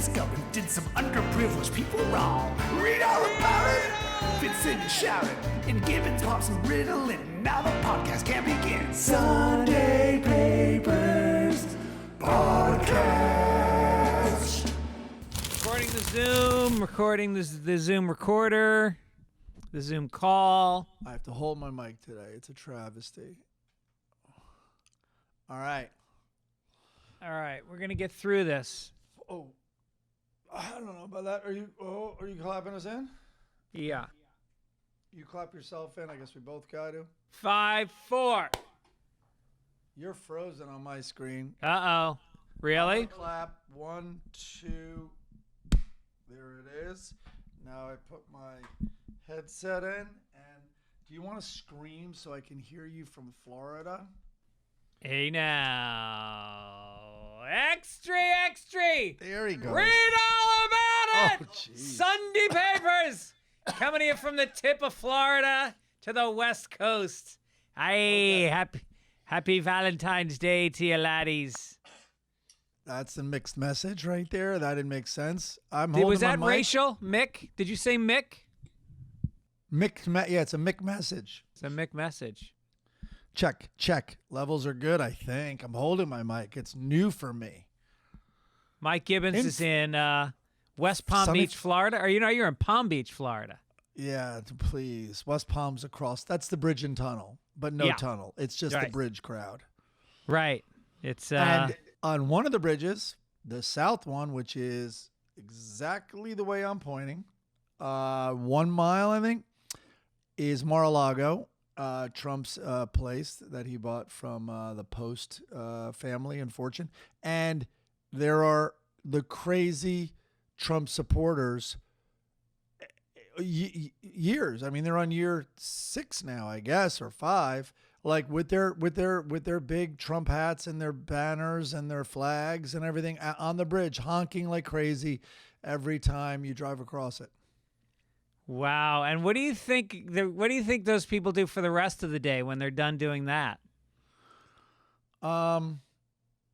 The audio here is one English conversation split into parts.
discovered did some underprivileged people wrong. Read all about it. Fitzsimmons shouted, and Gibbons popped some Ritalin. Now the podcast can begin. Sunday Papers Podcast. Recording the Zoom, recording the Zoom recorder, the Zoom call. I have to hold my mic today. It's a travesty. All right. All right, we're gonna get through this. Oh, I don't know about that. Are you clapping us in? Yeah. You clap yourself in. I guess we both got to. 5, 4. You're frozen on my screen. Uh-oh. Really? Clap. 1, 2. There it is. Now I put my headset in. And do you want to scream so I can hear you from Florida? Hey now. Extra. There he goes. Read all about it. Oh, jeez. Sunday Papers. Coming here from the tip of Florida to the West Coast. Hey, Okay. happy Valentine's Day to you laddies. That's a mixed message right there. That didn't make sense. Was that racial? Mick? Did you say Mick? Yeah, it's a Mick message. It's a Mick message. Check. Levels are good, I think. I'm holding my mic. It's new for me. Mike Gibbons is in West Palm Beach, Florida. Or you're in Palm Beach, Florida. Yeah, please. West Palm's across. That's the bridge and tunnel, but no tunnel. It's just the bridge crowd. Right. It's and on one of the bridges, the south one, which is exactly the way I'm pointing, 1 mile, I think, is Mar-a-Lago. Trump's place that he bought from the Post family and fortune. And there are the crazy Trump supporters years. I mean, they're on year 6 now, I guess, or 5, like with their big Trump hats and their banners and their flags and everything on the bridge, honking like crazy every time you drive across it. wow. And what do you think? What do you think those people do for the rest of the day when they're done doing that? I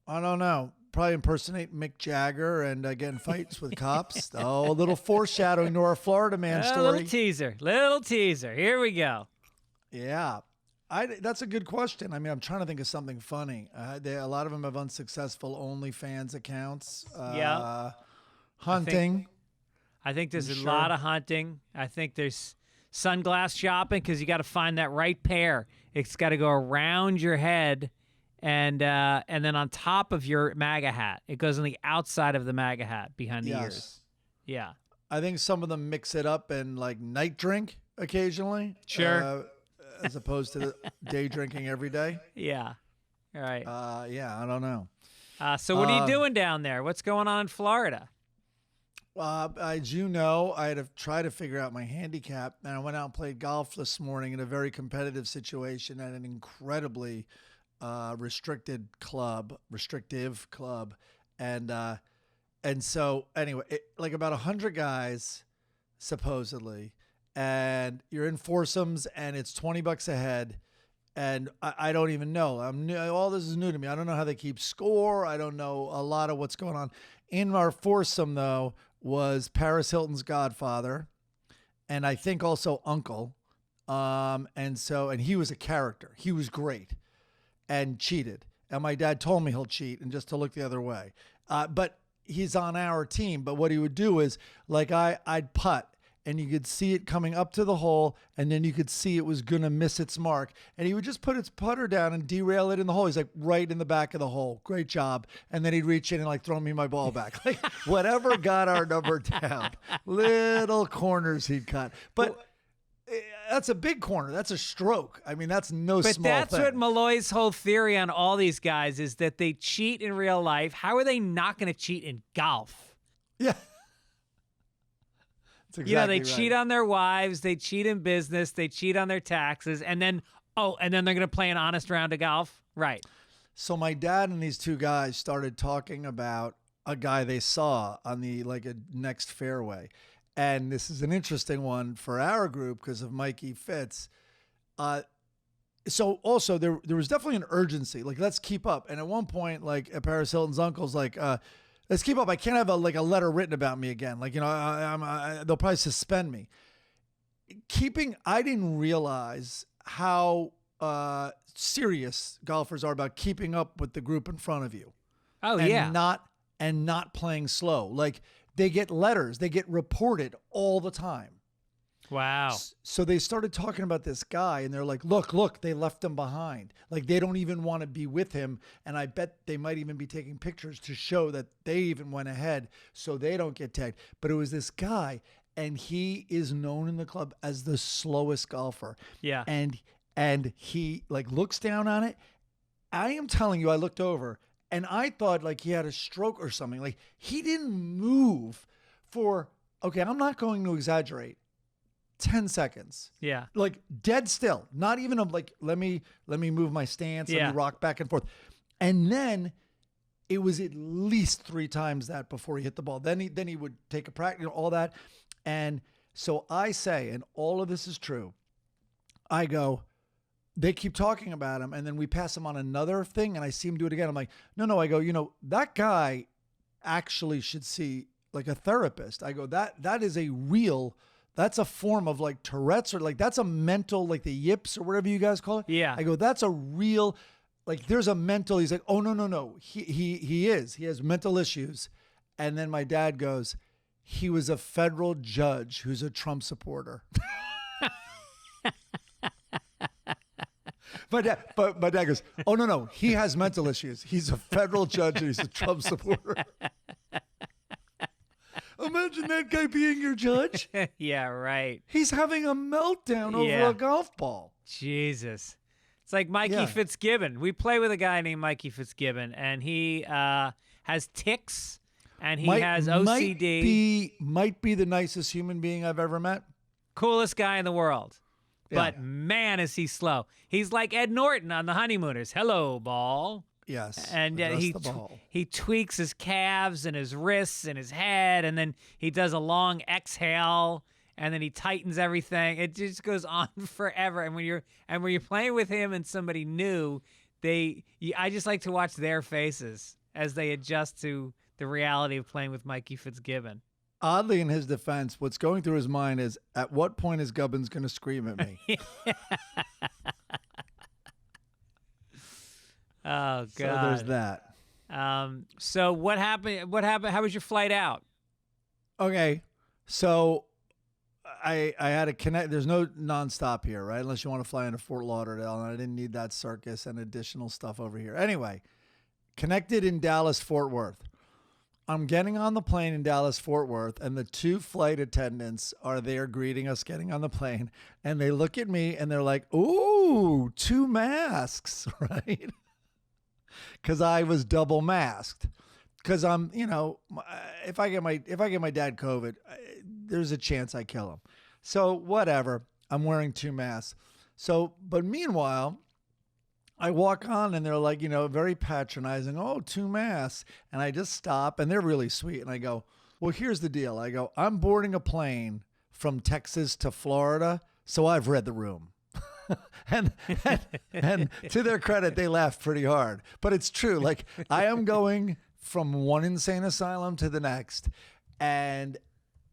don't know. Probably impersonate Mick Jagger and get in fights with cops. Oh, a little foreshadowing to our Florida man story. Little teaser. Here we go. Yeah. That's a good question. I mean, I'm trying to think of something funny. A lot of them have unsuccessful OnlyFans accounts. Hunting. I think there's a lot of hunting. I think there's sunglass shopping because you got to find that right pair. It's got to go around your head and then on top of your MAGA hat. It goes on the outside of the MAGA hat behind the ears. Yeah. I think some of them mix it up and like night drink occasionally. Sure. As opposed to day drinking every day. Yeah. All right. Yeah, I don't know. So what are you doing down there? What's going on in Florida? As you know, I had to try to figure out my handicap, and I went out and played golf this morning in a very competitive situation at an incredibly restrictive club, and so anyway, like about 100 guys, supposedly, and you're in foursomes, and it's $20 a head. And I don't even know. I'm new. All this is new to me. I don't know how they keep score. I don't know a lot of what's going on. In our foursome, though, was Paris Hilton's godfather, and I think also uncle. And he was a character. He was great and cheated. And my dad told me he'll cheat and just to look the other way. But he's on our team. But what he would do is, like I'd putt. And you could see it coming up to the hole, and then you could see it was going to miss its mark. And he would just put its putter down and derail it in the hole. He's like, right in the back of the hole. Great job. And then he'd reach in and like throw me my ball back. Like whatever got our number down. Little corners he'd cut. But that's a big corner. That's a stroke. I mean, that's no small thing. But that's what Malloy's whole theory on all these guys is that they cheat in real life. How are they not going to cheat in golf? Yeah. They cheat on their wives, they cheat in business, they cheat on their taxes, and then they're going to play an honest round of golf? Right. So my dad and these two guys started talking about a guy they saw on the next fairway. And this is an interesting one for our group because of Mikey Fitz. So also there was definitely an urgency, like let's keep up. And at one point, like Paris Hilton's uncle's like, let's keep up. I can't have a letter written about me again. Like, they'll probably suspend me. I didn't realize how serious golfers are about keeping up with the group in front of you. Oh, and yeah. Not playing slow. Like, they get letters, they get reported all the time. Wow. So they started talking about this guy, and they're like, look, they left him behind. Like, they don't even want to be with him. And I bet they might even be taking pictures to show that they even went ahead so they don't get tagged. But it was this guy, and he is known in the club as the slowest golfer. Yeah. And he looks down on it. I am telling you, I looked over, and I thought he had a stroke or something. Like, he didn't move for, okay, I'm not going to exaggerate, 10 seconds. Yeah. Like, dead still. Not even let me move my stance, let me rock back and forth. And then it was at least 3 times that before he hit the ball. Then he would take a practice, all that. And so I say, and all of this is true, I go, they keep talking about him, and then we pass him on another thing, and I see him do it again. I'm like, no. I go, that guy actually should see a therapist. I go, that is that's a form of Tourette's, or that's a mental, the yips or whatever you guys call it. Yeah. I go, that's a real, there's a mental. He's like, oh, no. He has mental issues. And then my dad goes, he was a federal judge who's a Trump supporter. But my dad goes, oh, no. He has mental issues. He's a federal judge and he's a Trump supporter. Imagine that guy being your judge. Yeah, right. He's having a meltdown over a golf ball. Jesus. It's like Mikey Fitzgibbon. We play with a guy named Mikey Fitzgibbon, and he has tics, and he has OCD. Might be the nicest human being I've ever met. Coolest guy in the world. But man, is he slow. He's like Ed Norton on The Honeymooners. Hello, ball. Yes. And he tweaks his calves and his wrists and his head, and then he does a long exhale, and then he tightens everything. It just goes on forever. And when you're playing with him and somebody new, I just like to watch their faces as they adjust to the reality of playing with Mikey Fitzgibbon. Oddly, in his defense, what's going through his mind is, at what point is Gibbons going to scream at me? Oh, God. So there's that. So what happened? How was your flight out? Okay. So I had to connect. There's no nonstop here, right? Unless you want to fly into Fort Lauderdale. And I didn't need that circus and additional stuff over here. Anyway, connected in Dallas, Fort Worth. I'm getting on the plane in Dallas, Fort Worth, and the 2 flight attendants are there greeting us getting on the plane. And they look at me and they're like, ooh, 2 masks, right? Because I was double masked. Because I'm, if I get my dad COVID, there's a chance I kill him. So whatever, I'm wearing 2 masks. So, but meanwhile, I walk on and they're like, very patronizing. Oh, 2 masks. And I just stop and they're really sweet. And I go, well, here's the deal. I go, I'm boarding a plane from Texas to Florida. So I've read the room. and to their credit, they laughed pretty hard. But it's true. I am going from one insane asylum to the next. And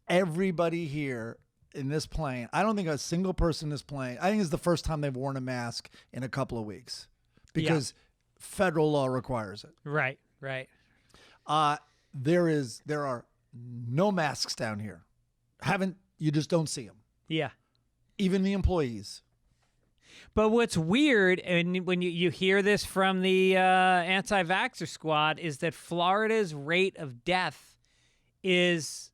everybody here in this plane, I don't think a single person in this plane, I think it's the first time they've worn a mask in a couple of weeks. Because federal law requires it. Right. There are no masks down here. You just don't see them. Yeah. Even the employees. But what's weird, and when you hear this from the anti-vaxxer squad, is that Florida's rate of death is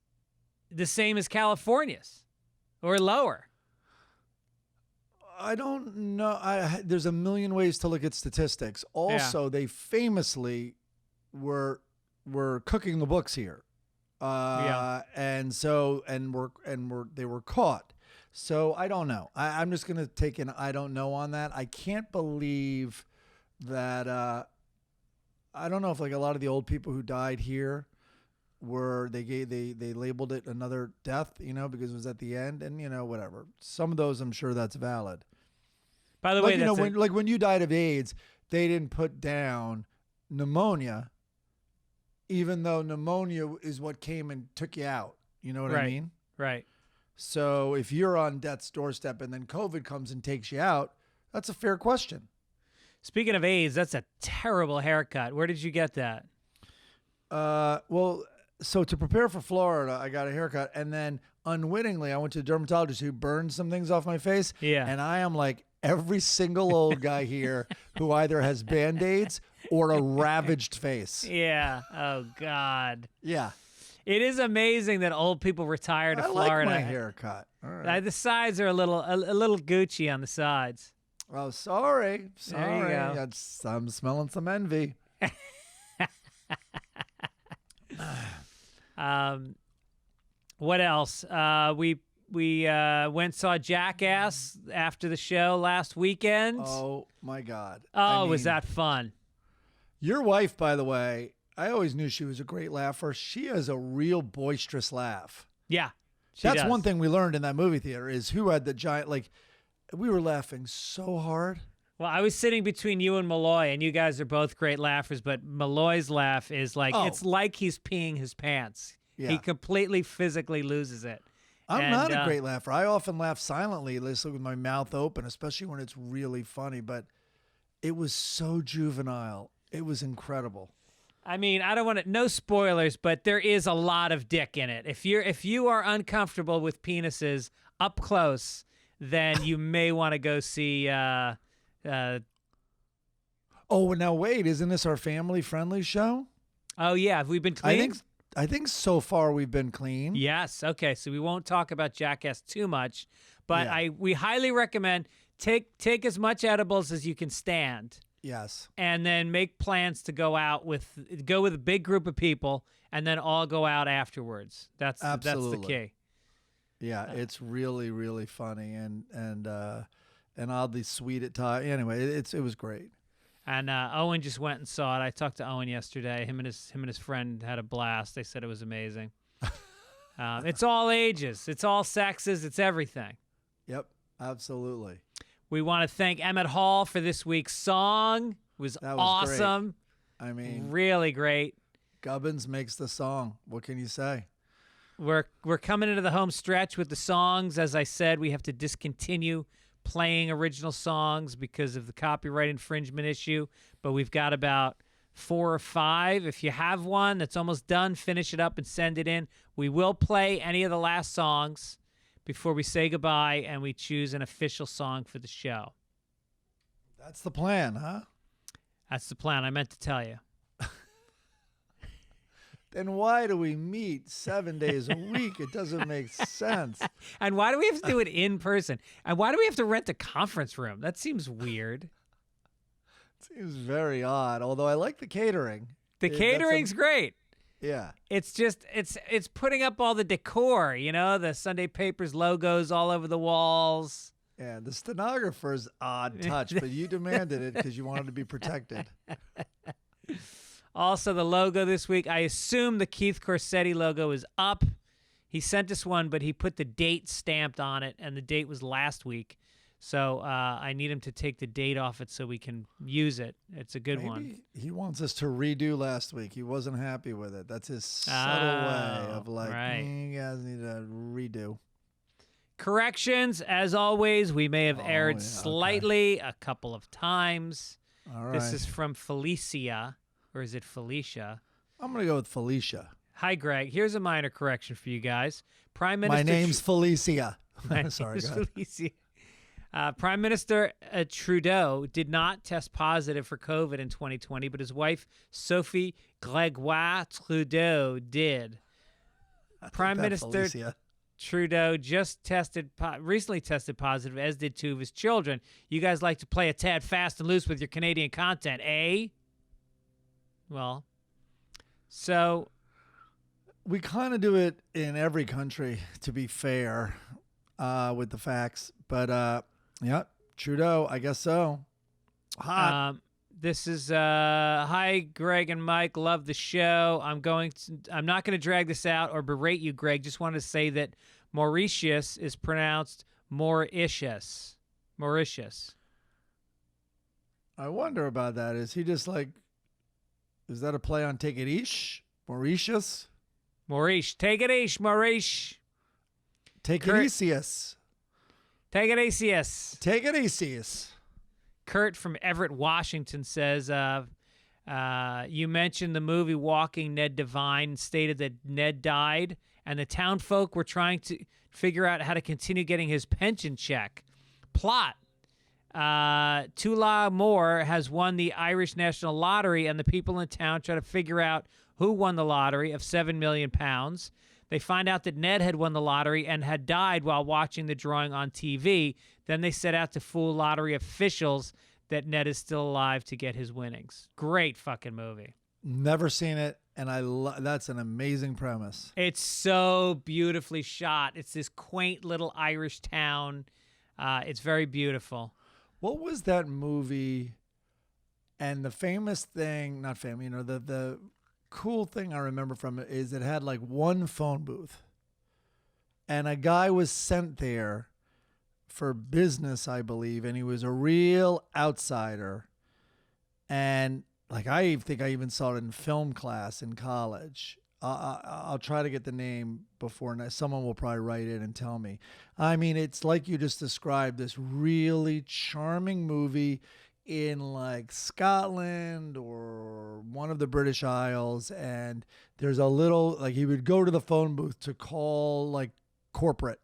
the same as California's or lower. I don't know. There's a million ways to look at statistics. Also, they famously were cooking the books here, and they were caught. So I don't know. I'm just gonna take an I don't know on that. I can't believe that. I don't know if a lot of the old people who died here they labeled it another death, because it was at the end, and whatever. Some of those, I'm sure that's valid. By the way, when you died of AIDS, they didn't put down pneumonia. even though pneumonia is what came and took you out. You know what I mean? Right. So if you're on death's doorstep and then COVID comes and takes you out, that's a fair question. Speaking of AIDS, that's a terrible haircut. Where did you get that? Well, so to prepare for Florida, I got a haircut, and then unwittingly, I went to a dermatologist who burned some things off my face. Yeah. And I am like every single old guy here who either has Band-Aids or a ravaged face. Yeah. Oh, God. Yeah. It is amazing that old people retire to I Florida. like my haircut. All right. The sides are a little Gucci on the sides. Oh, sorry. There you go. I'm smelling some envy. What else? We went and saw Jackass after the show last weekend. Oh, my God. Oh, was that fun? Your wife, by the way, I always knew she was a great laugher. She has a real boisterous laugh. Yeah. That's one thing we learned in that movie theater is who had the giant, like, we were laughing so hard. Well, I was sitting between you and Malloy, and you guys are both great laughers, but Malloy's laugh is like, it's like he's peeing his pants. Yeah. He completely physically loses it. I'm not a great laugher. I often laugh silently, listening with my mouth open, especially when it's really funny, but it was so juvenile. It was incredible. I mean, I don't want to, no spoilers, but there is a lot of dick in it. If you are uncomfortable with penises up close, then you may want to go see. Oh, now wait, isn't this our family-friendly show? Oh yeah, have we been clean? I think so far we've been clean. Yes. Okay, so we won't talk about Jackass too much, but Yeah. we highly recommend take as much edibles as you can stand. Yes. And then make plans to go with a big group of people, and then all go out afterwards. That's the key. Yeah, it's really, really funny, and oddly sweet at times. Anyway, it was great. And Owen just went and saw it. I talked to Owen yesterday. Him and his friend had a blast. They said it was amazing. It's all ages, it's all sexes, it's everything. Yep, absolutely. We want to thank Emmett Hall for this week's song. That was awesome. Great. I mean, really great. Gibbons makes the song. What can you say? We're coming into the home stretch with the songs. As I said, we have to discontinue playing original songs because of the copyright infringement issue, but we've got about 4 or 5. If you have one that's almost done, finish it up and send it in. We will play any of the last songs before we say goodbye, and we choose an official song for the show. That's the plan, huh? That's the plan. I meant to tell you. Then why do we meet 7 days a week? It doesn't make sense. And why do we have to do it in person? And why do we have to rent a conference room? That seems weird. Seems very odd, although I like the catering. The catering's great. Yeah. It's just, it's putting up all the decor, the Sunday Papers logos all over the walls. Yeah, the stenographer's odd touch, but you demanded it because you wanted to be protected. Also, the logo this week, I assume the Keith Corsetti logo is up. He sent us one, but he put the date stamped on it, and the date was last week. So I need him to take the date off it so we can use it. It's a good one. He wants us to redo last week. He wasn't happy with it. That's his subtle way of you guys need to redo. Corrections, as always, we may have erred slightly a couple of times. All right. This is from Felicia, or is it Felicia? I'm going to go with Felicia. Hi, Greg. Here's a minor correction for you guys. Prime Minister. My name's Felicia. Sorry, Felicia. Prime Minister Trudeau did not test positive for COVID in 2020, but his wife, Sophie Gregoire Trudeau, did. Prime Minister Felicia. Trudeau just recently tested positive, as did 2 of his children. You guys like to play a tad fast and loose with your Canadian content, eh? Well, so we kind of do it in every country, to be fair, with the facts. But yeah, Trudeau, I guess so. Hot. This is hi, Greg and Mike. Love the show. I'm not going to drag this out or berate you, Greg. Just wanted to say that Mauritius is pronounced Mauritius. Mauritius. I wonder about that. Is he just like? Is that a play on "Take It Eesh"? Mauritius. Maurice. Take it easy, Maurice. Take it Kurt. easiest. Take it easiest. Take it easiest. Kurt from Everett, Washington says, you mentioned the movie Walking Ned Divine and stated that Ned died, and the town folk were trying to figure out how to continue getting his pension check. Plot. Tula Moore has won the Irish National Lottery, and the people in town try to figure out who won the lottery of £7 million. They find out that Ned had won the lottery and had died while watching the drawing on TV. Then they set out to fool lottery officials that Ned is still alive to get his winnings. Great fucking movie. Never seen it, and that's an amazing premise. It's so beautifully shot. It's this quaint little Irish town. It's very beautiful. What was that movie? And the famous thing, not famous, the cool thing I remember from it is it had like one phone booth. And a guy was sent there for business, I believe, and he was a real outsider. And like I think I even saw it in film class in college. I'll try to get the name before someone will probably write it and tell me. I mean, it's like you just described, this really charming movie in like Scotland or one of the British Isles, and there's a little like he would go to the phone booth to call like corporate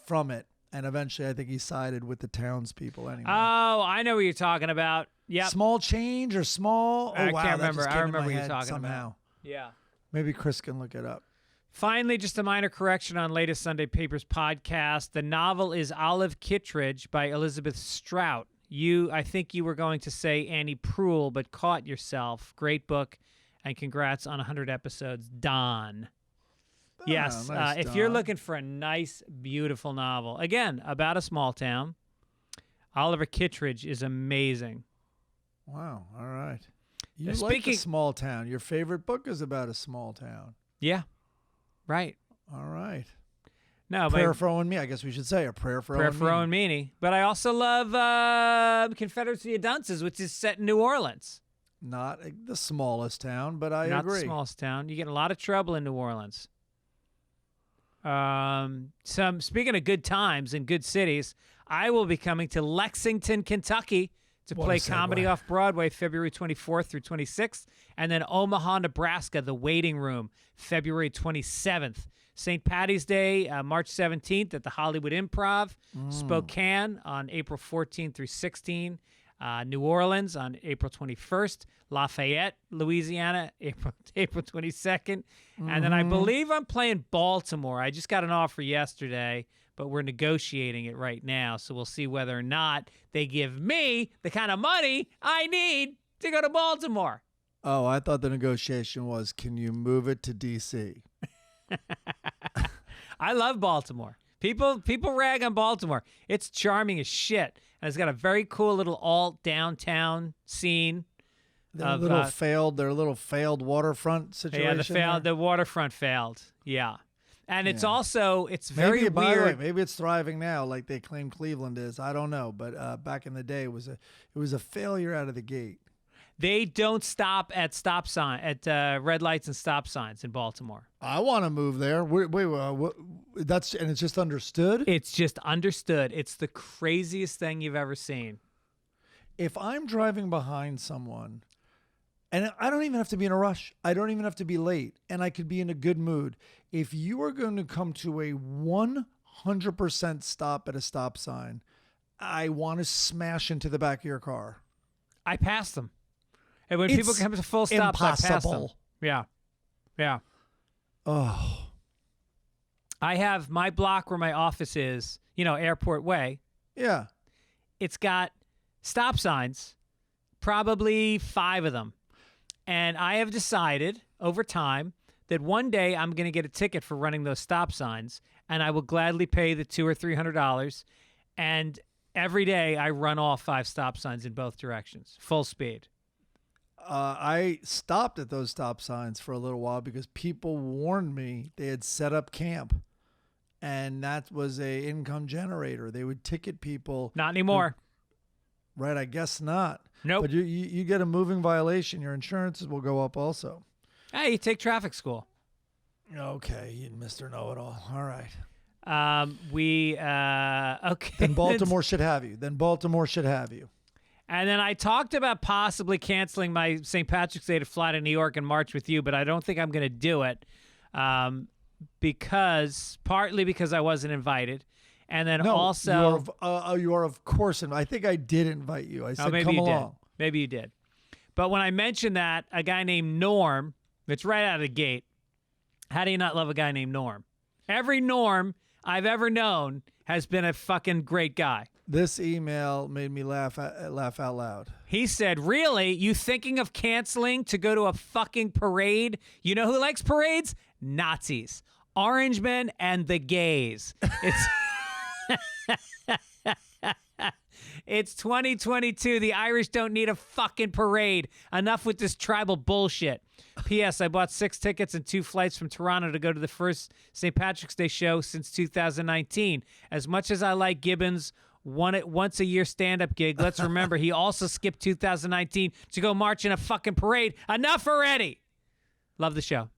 from it, and eventually I think he sided with the townspeople anyway. Oh, I know what you're talking about. Yeah, Small Change or Small. I Oh wow, can't that remember. just I came in remember my what you're head talking somehow. about. Yeah. Maybe Chris can look it up. Finally, just a minor correction on latest Sunday Papers podcast. The novel is Olive Kittredge by Elizabeth Strout. I think you were going to say Annie Proulx, but caught yourself. Great book, and congrats on 100 episodes, Don. Yes, nice, if you're Don. looking for a nice, beautiful novel, again, about a small town, Oliver Kittredge is amazing. Wow. All right. You like Speaking- a small town. Your favorite book is about a small town. Yeah, right. All right. No, Prayer but for Owen Me. I guess we should say a prayer for Prayer Owen for Meany. Owen Meany. But I also love Confederacy of Dunces, which is set in New Orleans. Not the smallest town, but I Not agree. the smallest town. You get in a lot of trouble in New Orleans. Speaking of good times and good cities, I will be coming to Lexington, Kentucky to What a play segue. comedy off-Broadway February 24th through 26th, and then Omaha, Nebraska, The Waiting Room, February 27th. St. Patty's Day, March 17th at the Hollywood Improv, Spokane on April 14th through 16th, New Orleans on April 21st, Lafayette, Louisiana, April 22nd, and then I believe I'm playing Baltimore. I just got an offer yesterday, but we're negotiating it right now, so we'll see whether or not they give me the kind of money I need to go to Baltimore. Oh, I thought the negotiation was, can you move it to D.C.? I love Baltimore. People rag on Baltimore. It's charming as shit, and it's got a very cool little alt downtown scene. Their little failed waterfront situation. Yeah, there. the waterfront failed. Yeah, and it's Yeah. also very Maybe, by the way, weird. maybe it's thriving now, like they claim Cleveland is. I don't know, but back in the day, it was a failure out of the gate. They don't stop at red lights and stop signs in Baltimore. I want to move there. Wait, that's and it's just understood. It's just understood. It's the craziest thing you've ever seen. If I'm driving behind someone, and I don't even have to be in a rush, I don't even have to be late, and I could be in a good mood. If you are going to come to a 100% stop at a stop sign, I want to smash into the back of your car. I pass them. And when people come to full stops, I pass them. Impossible. Yeah. Yeah. Oh, I have my block where my office is, Airport Way. yeah. It's got stop signs, probably 5 of them. And I have decided over time that one day I'm going to get a ticket for running those stop signs, and I will gladly pay the $200 or $300. And every day I run all 5 stop signs in both directions, full speed. I stopped at those stop signs for a little while because people warned me they had set up camp, and that was a income generator. They would ticket people. Not anymore. Right, I guess not. Nope. But you get a moving violation, your insurances will go up also. Hey, you take traffic school. Okay, you Mr. Know-It-All. All right. Okay. Then Baltimore should have you. And then I talked about possibly canceling my St. Patrick's Day to fly to New York and march with you, but I don't think I'm going to do it partly because I wasn't invited. And then also... you are of course. I think I did invite you. I said, come along. Maybe you did. But when I mentioned that, a guy named Norm, it's right out of the gate. How do you not love a guy named Norm? Every Norm I've ever known has been a fucking great guy. This email made me laugh out loud. He said, really? You thinking of canceling to go to a fucking parade? You know who likes parades? Nazis. Orange men and the gays. It's 2022. The Irish don't need a fucking parade. Enough with this tribal bullshit. P.S. I bought 6 tickets and 2 flights from Toronto to go to the first St. Patrick's Day show since 2019. As much as I like Gibbons' once a year stand-up gig, let's remember he also skipped 2019 to go march in a fucking parade. Enough already. Love the show.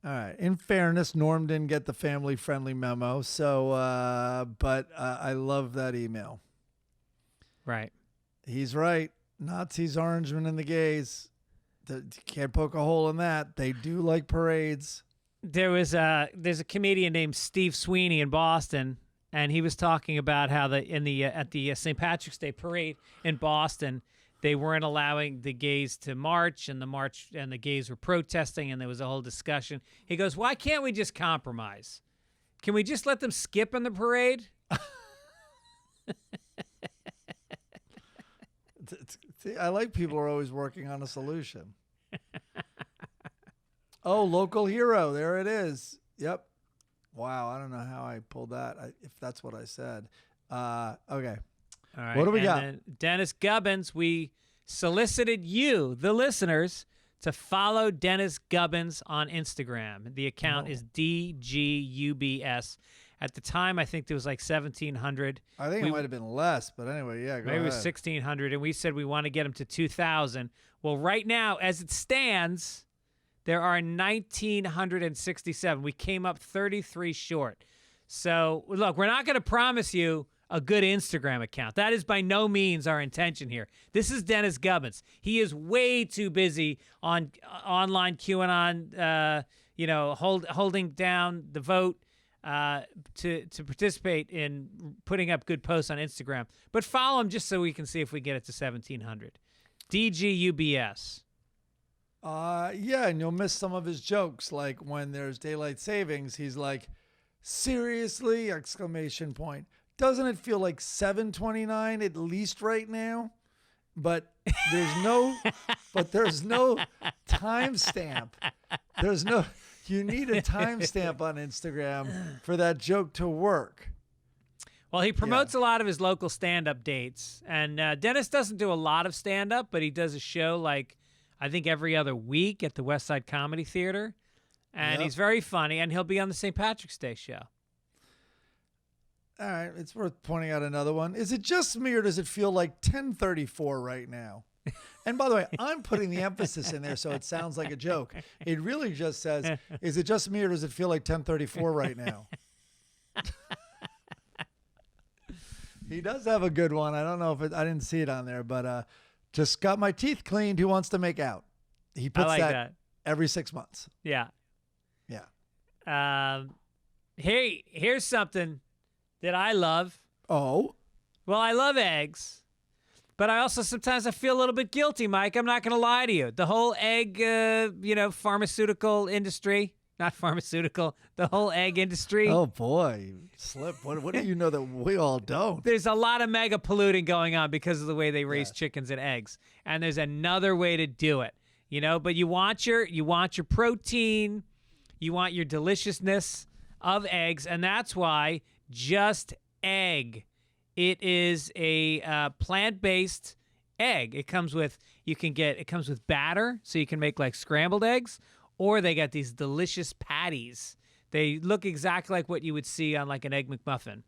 All right. In fairness, Norm didn't get the family-friendly memo, but I love that email. Right. He's right. Nazis, Orangemen, and the gays. You can't poke a hole in that. They do like parades. There's a comedian named Steve Sweeney in Boston, and he was talking about how at the St. Patrick's Day parade in Boston, they weren't allowing the gays to march, and the gays were protesting, and there was a whole discussion. He goes, "Why can't we just compromise? Can we just let them skip in the parade?" See, I like people who are always working on a solution. Oh, local hero. There it is. Yep. Wow. I don't know how I pulled that, if that's what I said. Okay. All right. What do we got? Then Dennis Gibbons, we solicited you, the listeners, to follow Dennis Gibbons on Instagram. The account is DGUBS. At the time, I think there was like 1,700. I think it might have been less, but anyway, yeah, go maybe ahead. it was 1,600, and we said we want to get them to 2,000. Well, right now, as it stands, there are 1,967. We came up 33 short. So, look, we're not going to promise you a good Instagram account. That is by no means our intention here. This is Dennis Gibbons. He is way too busy on online QAnon, holding down the vote. To participate in putting up good posts on Instagram. But follow him just so we can see if we get it to 1,700. DGUBS. Yeah, and you'll miss some of his jokes. Like when there's daylight savings, he's like, seriously, exclamation point. Doesn't it feel like 7:29 at least right now? But there's no timestamp. You need a timestamp on Instagram for that joke to work. Well, he promotes a lot of his local stand-up dates. And Dennis doesn't do a lot of stand-up, but he does a show like, I think, every other week at the West Side Comedy Theater. And he's very funny, and he'll be on the St. Patrick's Day show. All right, it's worth pointing out another one. Is it just me, or does it feel like 10:34 right now? And by the way, I'm putting the emphasis in there so it sounds like a joke. It really just says, is it just me, or does it feel like 10:34 right now? He does have a good one. I don't know if I didn't see it on there, but just got my teeth cleaned. Who wants to make out? He puts that every 6 months. Yeah. Yeah. Hey, here's something that I love. Oh? Well, I love eggs. But I also sometimes I feel a little bit guilty, Mike. I'm not going to lie to you. The whole egg, pharmaceutical industry. Not pharmaceutical. The whole egg industry. Oh, boy. Slip. What do you know that we all don't? There's a lot of mega polluting going on because of the way they raise chickens and eggs. And there's another way to do it. But you want your protein. You want your deliciousness of eggs. And that's why Just Egg. It is a plant-based egg. It comes with batter, so you can make like scrambled eggs, or they got these delicious patties. They look exactly like what you would see on like an Egg McMuffin.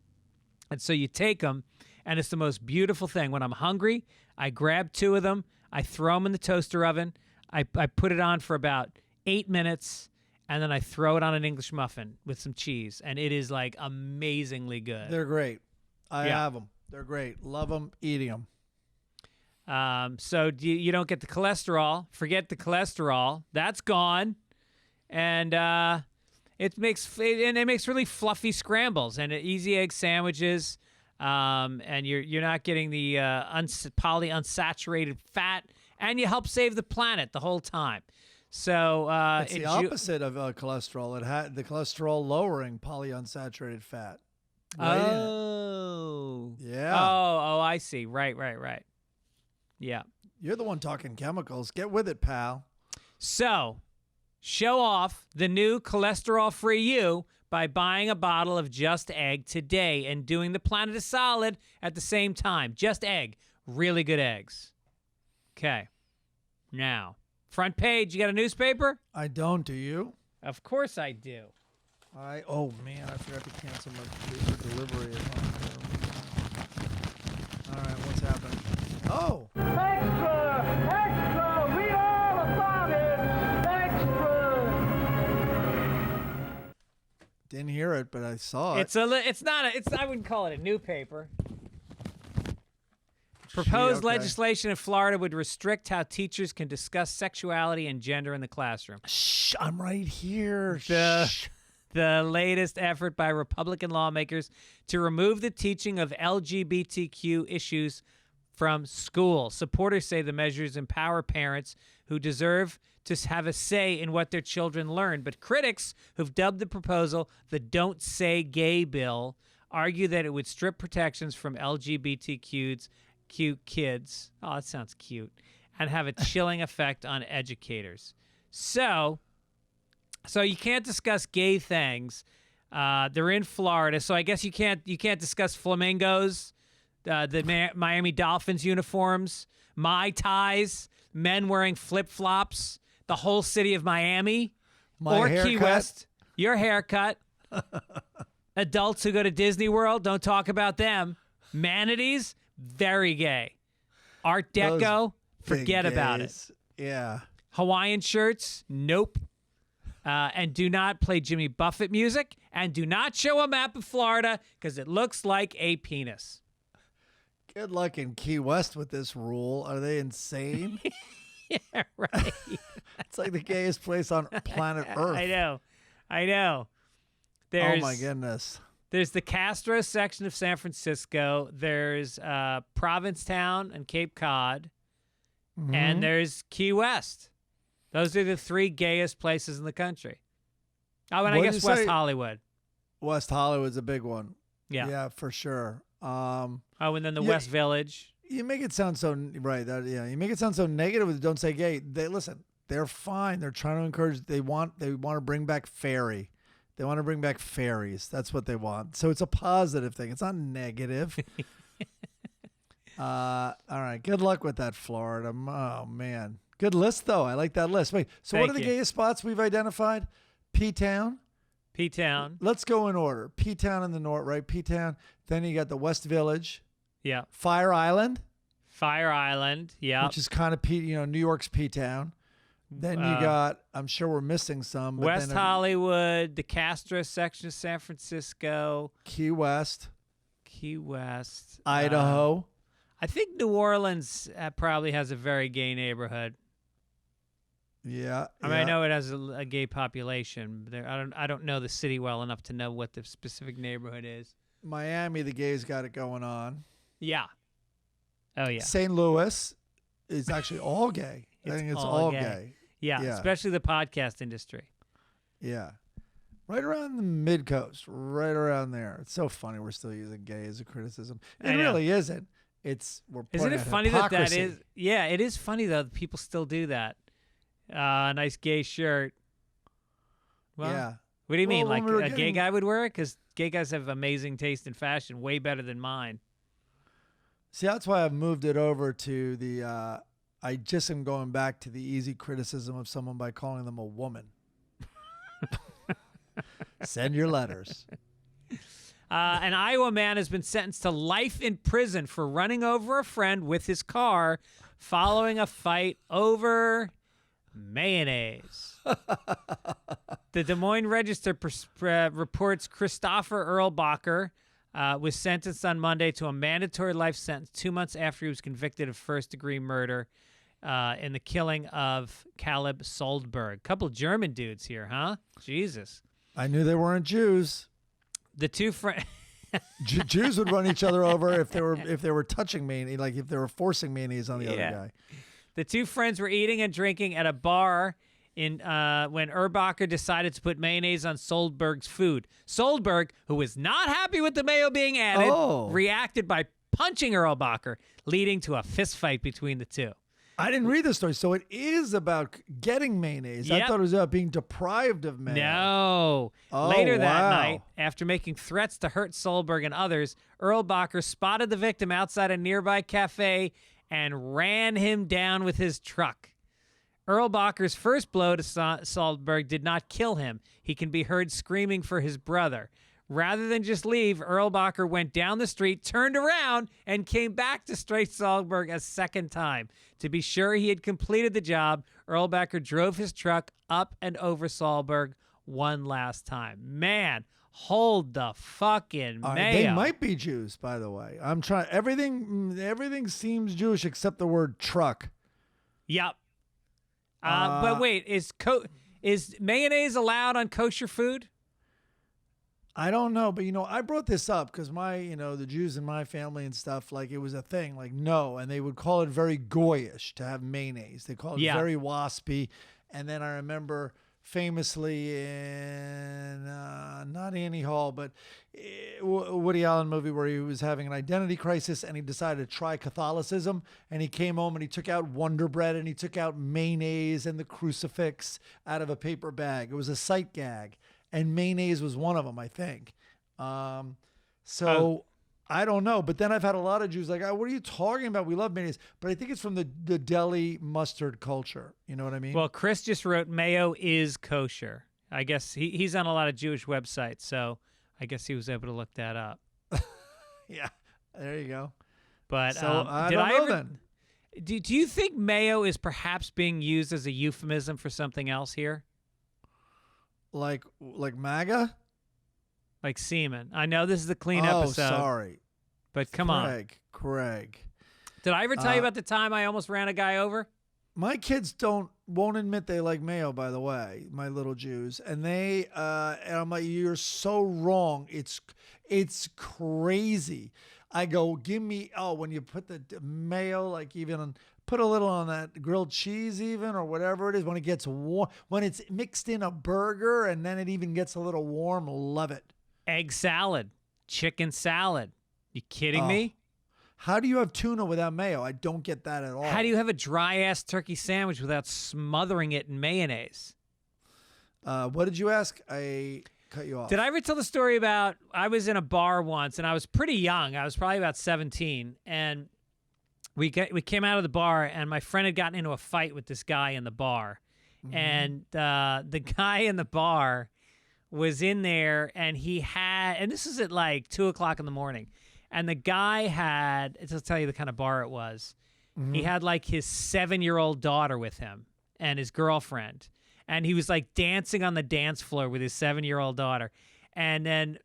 And so you take them, and it's the most beautiful thing. When I'm hungry, I grab 2 of them, I throw them in the toaster oven, I put it on for about 8 minutes, and then I throw it on an English muffin with some cheese, and it is like amazingly good. They're great. I have them. They're great. Love them. Eating them. So you don't get the cholesterol. Forget the cholesterol. That's gone. And it makes really fluffy scrambles and easy egg sandwiches. And you're not getting the polyunsaturated fat, and you help save the planet the whole time. So it's the opposite of cholesterol. It had the cholesterol lowering polyunsaturated fat. Right yeah. Oh, I see. Right. Yeah. You're the one talking chemicals. Get with it, pal. So, show off the new cholesterol-free you by buying a bottle of Just Egg today and doing the planet a solid at the same time. Just Egg. Really good eggs. Okay. Now, front page, you got a newspaper? I don't, do you? Of course I do. Oh, man, I forgot to cancel my paper delivery. All right, what's happening? Oh! Extra! Extra! Read all about it! Extra! Didn't hear it, but I saw it. I wouldn't call it a new paper. Proposed legislation in Florida would restrict how teachers can discuss sexuality and gender in the classroom. Shh, I'm right here. The latest effort by Republican lawmakers to remove the teaching of LGBTQ issues from school. Supporters say the measures empower parents who deserve to have a say in what their children learn. But critics who've dubbed the proposal the Don't Say Gay bill argue that it would strip protections from LGBTQ cute kids. Oh, that sounds cute. And have a chilling effect on educators. So you can't discuss gay things. They're in Florida, so I guess you can't discuss flamingos, the Miami Dolphins uniforms, Mai Tais, men wearing flip-flops, the whole city of Miami, or haircut. Key West, your haircut. Adults who go to Disney World, don't talk about them. Manatees, very gay. Art Deco, forget about it. Yeah. Hawaiian shirts, nope. And do not play Jimmy Buffett music, and do not show a map of Florida because it looks like a penis. Good luck in Key West with this rule. Are they insane? Yeah, right. It's like the gayest place on planet Earth. I know. Oh, my goodness. There's the Castro section of San Francisco. There's Provincetown and Cape Cod. Mm-hmm. And there's Key West. Those are the 3 gayest places in the country. Oh, and I guess West Hollywood. West Hollywood's a big one. Yeah. Yeah, for sure. And then the West Village. You make it sound so right. You make it sound so negative with Don't Say Gay. They're fine. They're trying to encourage. They want to bring back fairy. They want to bring back fairies. That's what they want. So it's a positive thing. It's not negative. All right. Good luck with that, Florida. Oh man. Good list though. I like that list. Wait. So what are the gayest spots we've identified? P-Town. P-Town. Let's go in order. P-Town in the north, right? P-Town. Then you got the West Village. Yeah. Fire Island. Yeah. Which is kind of New York's P-Town. Then you got, I'm sure we're missing some. But West Hollywood, the Castro section of San Francisco. Key West. I Idaho. think New Orleans probably has a very gay neighborhood. Yeah. I mean, I know it has a gay population. But I don't know the city well enough to know what the specific neighborhood is. Miami, the gays got it going on. Yeah. Oh, yeah. St. Louis is actually all gay. I think it's all gay. Yeah, especially the podcast industry. Yeah. Right around the mid-coast, right around there. It's so funny we're still using gay as a criticism. It really isn't. Isn't it funny that is? Yeah, it is funny, though, that people still do that. Nice gay shirt. Well, yeah. What do you mean? Like a gay guy would wear it? Because gay guys have amazing taste in fashion, way better than mine. See, that's why I've moved it over to the... I just am going back to the easy criticism of someone by calling them a woman. Send your letters. An Iowa man has been sentenced to life in prison for running over a friend with his car following a fight over mayonnaise. The Des Moines Register reports Christopher Erlbacher was sentenced on Monday to a mandatory life sentence 2 months after he was convicted of first-degree murder in the killing of Caleb Soldberg. Couple German dudes here, huh? Jesus. I knew they weren't Jews. The two friends. Jews would run each other over if they were touching mayonnaise, like if they were forcing mayonnaise on the other guy. The two friends were eating and drinking at a bar when Erlbacher decided to put mayonnaise on Soldberg's food. Soldberg, who was not happy with the mayo being added, reacted by punching Erlbacher, leading to a fist fight between the two. I didn't read the story, so it is about getting mayonnaise. Yep. I thought it was about being deprived of mayo. No. Oh, Later that wow. night, after making threats to hurt Soldberg and others, Erlbacher spotted the victim outside a nearby cafe and ran him down with his truck. Erlbacher's first blow to Soldberg did not kill him. He can be heard screaming for his brother. Rather than just leave, Erlbacher went down the street, turned around, and came back to strike Soldberg a second time. To be sure he had completed the job, Erlbacher drove his truck up and over Soldberg one last time. Man, hold the fucking mayo. They might be Jews, by the way. I'm trying. Everything seems Jewish except the word truck. Yep. But wait, is mayonnaise allowed on kosher food? I don't know, but I brought this up because the Jews in my family and stuff, like it was a thing, like no, and they would call it very goyish to have mayonnaise. They call it very waspy. And then I remember famously in not Annie Hall, but Woody Allen movie where he was having an identity crisis and he decided to try Catholicism, and he came home and he took out Wonder Bread and he took out mayonnaise and the crucifix out of a paper bag. It was a sight gag. And mayonnaise was one of them, I think. I don't know. But then I've had a lot of Jews like, what are you talking about? We love mayonnaise. But I think it's from the deli mustard culture. You know what I mean? Well, Chris just wrote mayo is kosher. I guess he's on a lot of Jewish websites, so I guess he was able to look that up. Yeah, there you go. But so I don't know then. Do you think mayo is perhaps being used as a euphemism for something else here? Like MAGA? Like semen. I know this is a clean episode. Oh, sorry. But come on. Craig. Did I ever tell you about the time I almost ran a guy over? My kids won't admit they like mayo, by the way, my little Jews. And and I'm like, you're so wrong. It's crazy. I go, give me, when you put the mayo, like even put a little on that grilled cheese even or whatever it is, when it gets warm, when it's mixed in a burger and then it even gets a little warm, love it. Egg salad, chicken salad. You kidding me? How do you have tuna without mayo? I don't get that at all. How do you have a dry-ass turkey sandwich without smothering it in mayonnaise? What did you ask? I cut you off. Did I ever tell the story about I was in a bar once and I was pretty young. I was probably about 17, and we came out of the bar and my friend had gotten into a fight with this guy in the bar. Mm-hmm. And the guy in the bar was in there and and this is at like 2 o'clock in the morning. And the guy had, to tell you the kind of bar it was, he had like his 7-year-old daughter with him and his girlfriend. And he was like dancing on the dance floor with his 7-year-old daughter. And then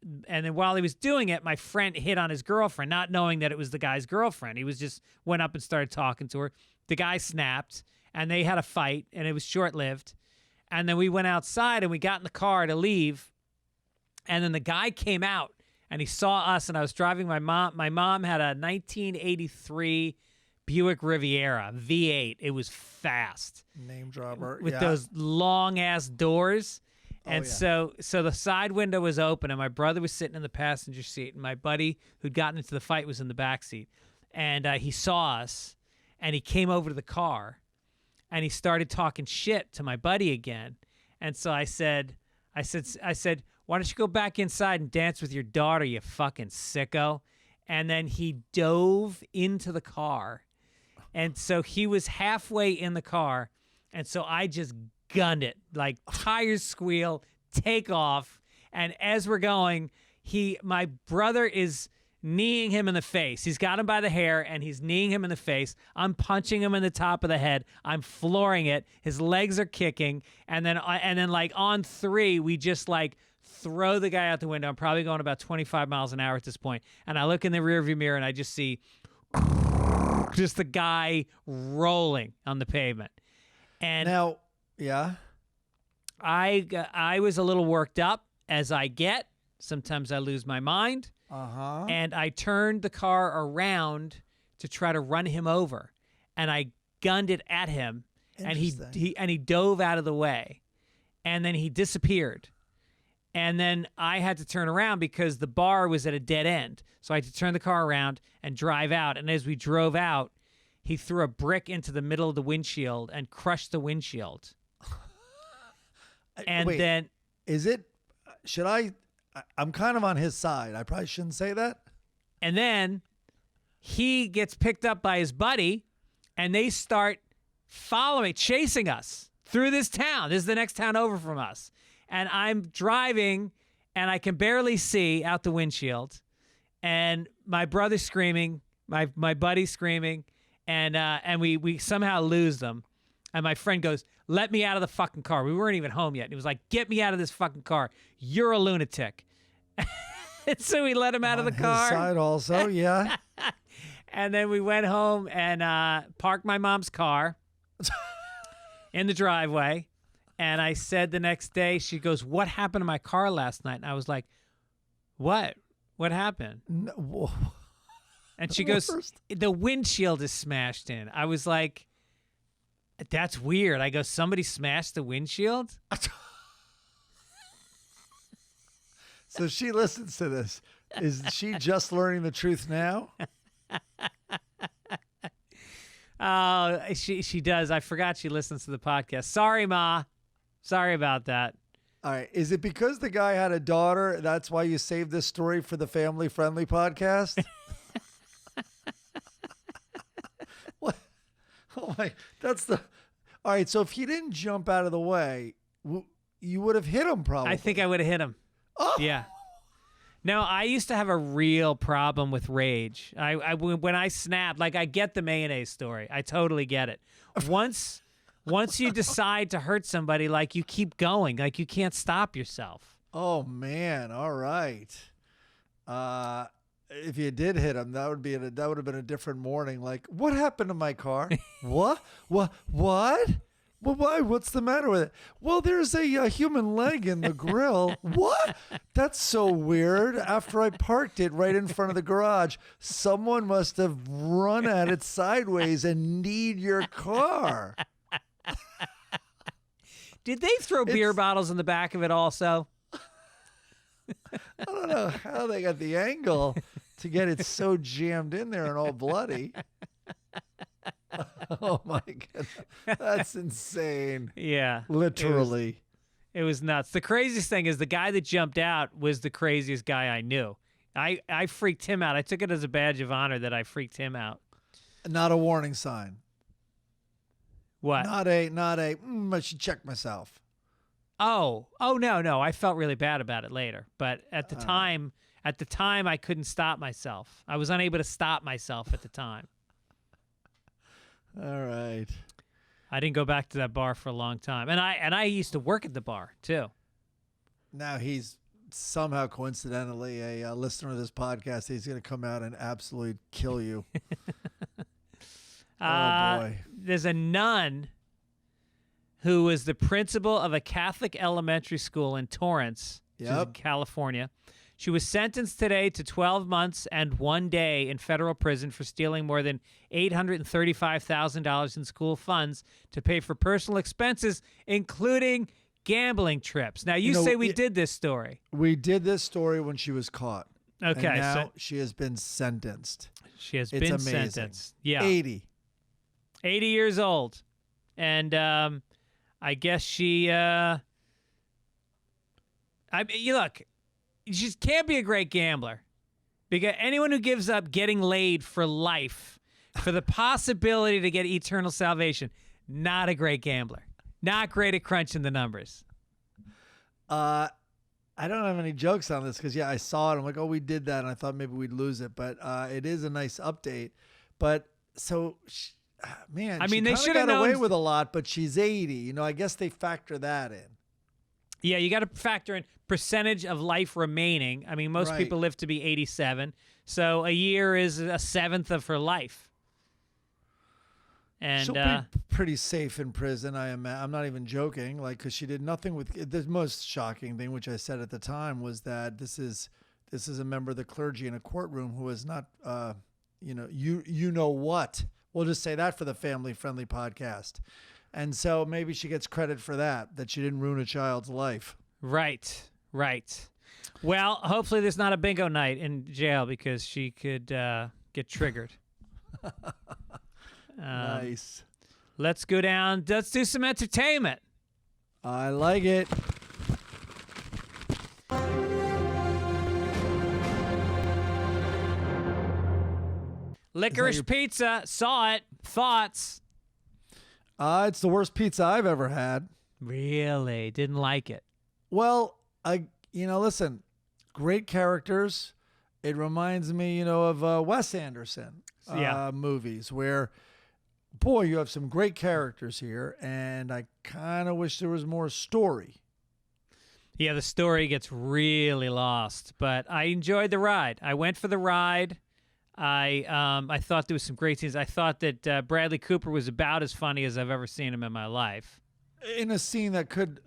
while he was doing it, my friend hit on his girlfriend, not knowing that it was the guy's girlfriend. He was just went up and started talking to her. The guy snapped, and they had a fight, and it was short-lived. And then we went outside, and we got in the car to leave. And then the guy came out, and he saw us, and I was driving my mom. My mom had a 1983 Buick Riviera V8. It was fast. Name dropper. With those long-ass doors. And so the side window was open, and my brother was sitting in the passenger seat, and my buddy who'd gotten into the fight was in the back seat. And he saw us, and he came over to the car, and he started talking shit to my buddy again. And so I said, why don't you go back inside and dance with your daughter, you fucking sicko? And then he dove into the car. And so he was halfway in the car, and so I just gunned it, like tires squeal, take off, and as we're going, my brother is kneeing him in the face. He's got him by the hair, and he's kneeing him in the face. I'm punching him in the top of the head. I'm flooring it. His legs are kicking, and then like on 3, we just like throw the guy out the window. I'm probably going about 25 miles an hour at this point, and I look in the rearview mirror, and I just see just the guy rolling on the pavement. And Now, yeah. I was a little worked up, as I get. Sometimes I lose my mind. Uh-huh. And I turned the car around to try to run him over, and I gunned it at him, and he dove out of the way, and then he disappeared. And then I had to turn around because the bar was at a dead end. So I had to turn the car around and drive out. And as we drove out, he threw a brick into the middle of the windshield and crushed the windshield. And Wait, then is it? Should I'm kind of on his side. I probably shouldn't say that. And then he gets picked up by his buddy, and they start chasing us through this town. This is the next town over from us. And I'm driving, and I can barely see out the windshield. And my brother's screaming, my buddy's screaming, and we somehow lose them. And my friend goes, "Let me out of the fucking car." We weren't even home yet. And he was like, "Get me out of this fucking car. You're a lunatic." And so we let him out of the car. His side also, yeah. And then we went home and parked my mom's car in the driveway. And I said the next day, she goes, "What happened to my car last night?" And I was like, "What? What happened?" No, And she goes, "The windshield is smashed in." I was like, "That's weird." I go, "Somebody smashed the windshield?" So she listens to this. Is she just learning the truth now? Oh, she does. I forgot she listens to the podcast. Sorry, Ma. Sorry about that. All right. Is it because the guy had a daughter? That's why you saved this story for the family-friendly podcast? What? Oh my! That's the. All right. So if he didn't jump out of the way, you would have hit him probably. I think I would have hit him. Oh. Yeah. No, I used to have a real problem with rage. When I snapped, like I get the mayonnaise story. I totally get it. Once you decide to hurt somebody, like you keep going, like you can't stop yourself. Oh man! All right. If you did hit him, that would have been a different morning. Like, what happened to my car? What? What? Well, why? What's the matter with it? Well, there's a human leg in the grill. What? That's so weird. After I parked it right in front of the garage, someone must have run at it sideways and kneed your car. Did they throw beer bottles in the back of it also? I don't know how they got the angle to get it so jammed in there and all bloody. Oh my goodness. That's insane. Yeah. Literally. It was nuts. The craziest thing is the guy that jumped out was the craziest guy I knew. I freaked him out. I took it as a badge of honor that I freaked him out. Not a warning sign. What? Not a, I should check myself. Oh, no. I felt really bad about it later. But at the time, I couldn't stop myself. I was unable to stop myself at the time. All right. I didn't go back to that bar for a long time. And I used to work at the bar, too. Now he's somehow coincidentally a listener of this podcast. He's going to come out and absolutely kill you. Oh, boy. There's a nun who was the principal of a Catholic elementary school in Torrance, which is in California. She was sentenced today to 12 months and 1 day in federal prison for stealing more than $835,000 in school funds to pay for personal expenses, including gambling trips. Now, you say we did this story. We did this story when she was caught. Okay. And now she has been sentenced. She has It's been amazing. sentenced. Yeah. 80 years old. And I guess she... look... You just can't be a great gambler, because anyone who gives up getting laid for life for the possibility to get eternal salvation, not a great gambler. Not great at crunching the numbers. I I don't have any jokes on this because, yeah, I saw it. I'm like, oh, we did that. And I thought maybe we'd lose it. But it is a nice update. But so, man, I mean, they should should have have got away known. with a lot, but she's 80. You know, I guess they factor that in. Yeah, you got to factor in percentage of life remaining. I mean, most Right. people live to be 87. So a year is a seventh of her life. And She'll be pretty safe in prison. I'm not even joking. Like, because she did nothing with the most shocking thing, which I said at the time, was that this is a member of the clergy in a courtroom who is not, you know what? We'll just say that for the family-friendly podcast. And so maybe she gets credit for that she didn't ruin a child's life. right. Well, hopefully there's not a bingo night in jail because she could get triggered. Nice. Let's go down. Let's do some entertainment. I like it. Licorice Pizza. Saw it. Thoughts? It's the worst pizza I've ever had. Really? Didn't like it. Well, listen, great characters. It reminds me, of Wes Anderson movies where, boy, you have some great characters here, and I kind of wish there was more story. Yeah, the story gets really lost, but I enjoyed the ride. I went for the ride. I thought there was some great scenes. I thought that Bradley Cooper was about as funny as I've ever seen him in my life. In a scene that could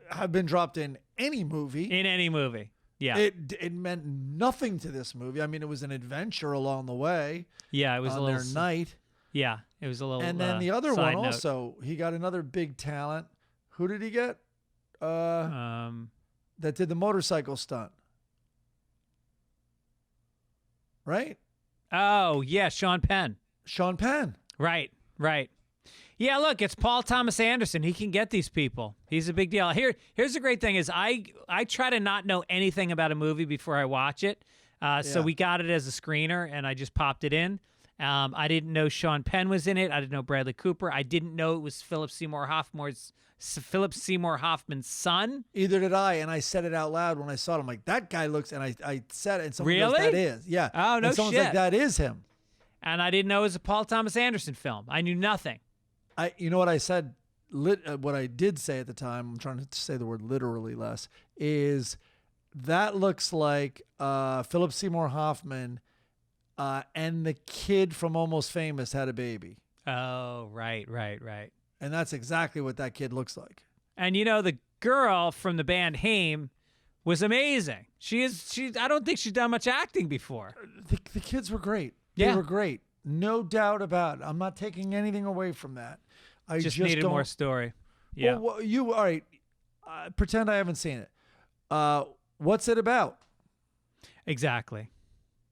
have been dropped in any movie. In any movie. Yeah. It meant nothing to this movie. I mean, it was an adventure along the way. Yeah, it was on a little their night. Yeah, it was a little. And then the other one side note. also, he got another big talent. Who did he get? That did the motorcycle stunt. Right? Oh, yeah, Sean Penn. Sean Penn. Right. Yeah, look, it's Paul Thomas Anderson. He can get these people. He's a big deal. Here's the great thing is I try to not know anything about a movie before I watch it. So we got it as a screener, and I just popped it in. I didn't know Sean Penn was in it. I didn't know Bradley Cooper. I didn't know it was Philip Seymour Hoffman's son. Either did I, and I said it out loud when I saw it. I'm like, that guy looks, and I said it, and someone Really? goes, that is. Yeah. Oh, no and someone's shit. like, that is him. And I didn't know it was a Paul Thomas Anderson film. I knew nothing. You know what I said? What I did say at the time, I'm trying to say the word literally less, is that looks like Philip Seymour Hoffman and the kid from Almost Famous had a baby. Oh, right. And that's exactly what that kid looks like. And the girl from the band Haim was amazing. I don't think she's done much acting before. The kids were great. Yeah. They were great. No doubt about it. I'm not taking anything away from that. I Just just needed don't, more story. Yeah. Well, all right. Pretend I haven't seen it. What's it about? Exactly.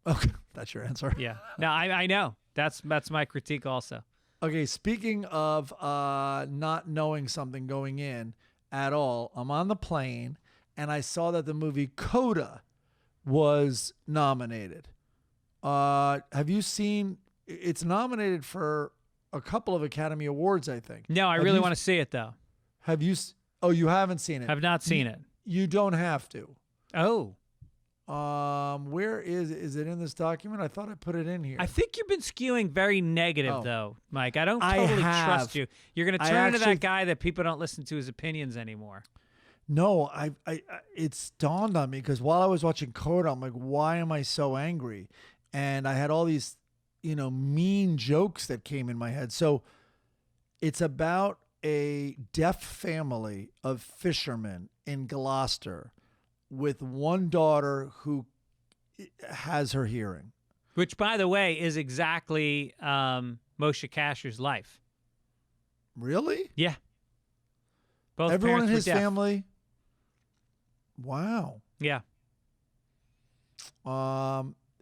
Okay, that's your answer. Yeah. No, I know. That's my critique also. Okay, speaking of not knowing something going in at all, I'm on the plane and I saw that the movie Coda was nominated. Have you seen? It's nominated for a couple of Academy Awards, I think. No, I really want to see it though. Have you? Oh, you haven't seen it. I've not seen it. You don't have to. Oh. Where is it in this document? I thought I put it in here. I think you've been skewing very negative though, Mike. I don't totally trust you. You're going to turn into that guy that people don't listen to his opinions anymore. No, it's dawned on me because while I was watching Coda, I'm like, why am I so angry? And I had all these, mean jokes that came in my head. So it's about a deaf family of fishermen in Gloucester with one daughter who has her hearing. Which, by the way, is exactly Moshe Kasher's life. Really? Yeah. Both Everyone in parents his were deaf. family. Wow. Yeah.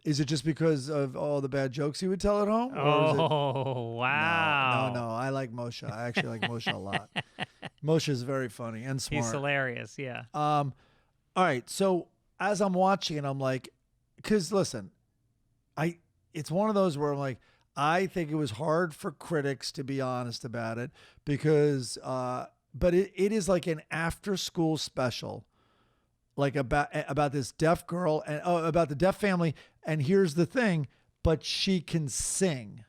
Is it just because of all the bad jokes he would tell at home? Oh, wow. No. I like Moshe. I actually like Moshe a lot. Moshe is very funny and smart. He's hilarious. Yeah. All right. So as I'm watching it, I'm like, because listen, it's one of those where I'm like, I think it was hard for critics to be honest about it because, but it is like an after school special like about this deaf girl and about the deaf family. And here's the thing, but she can sing.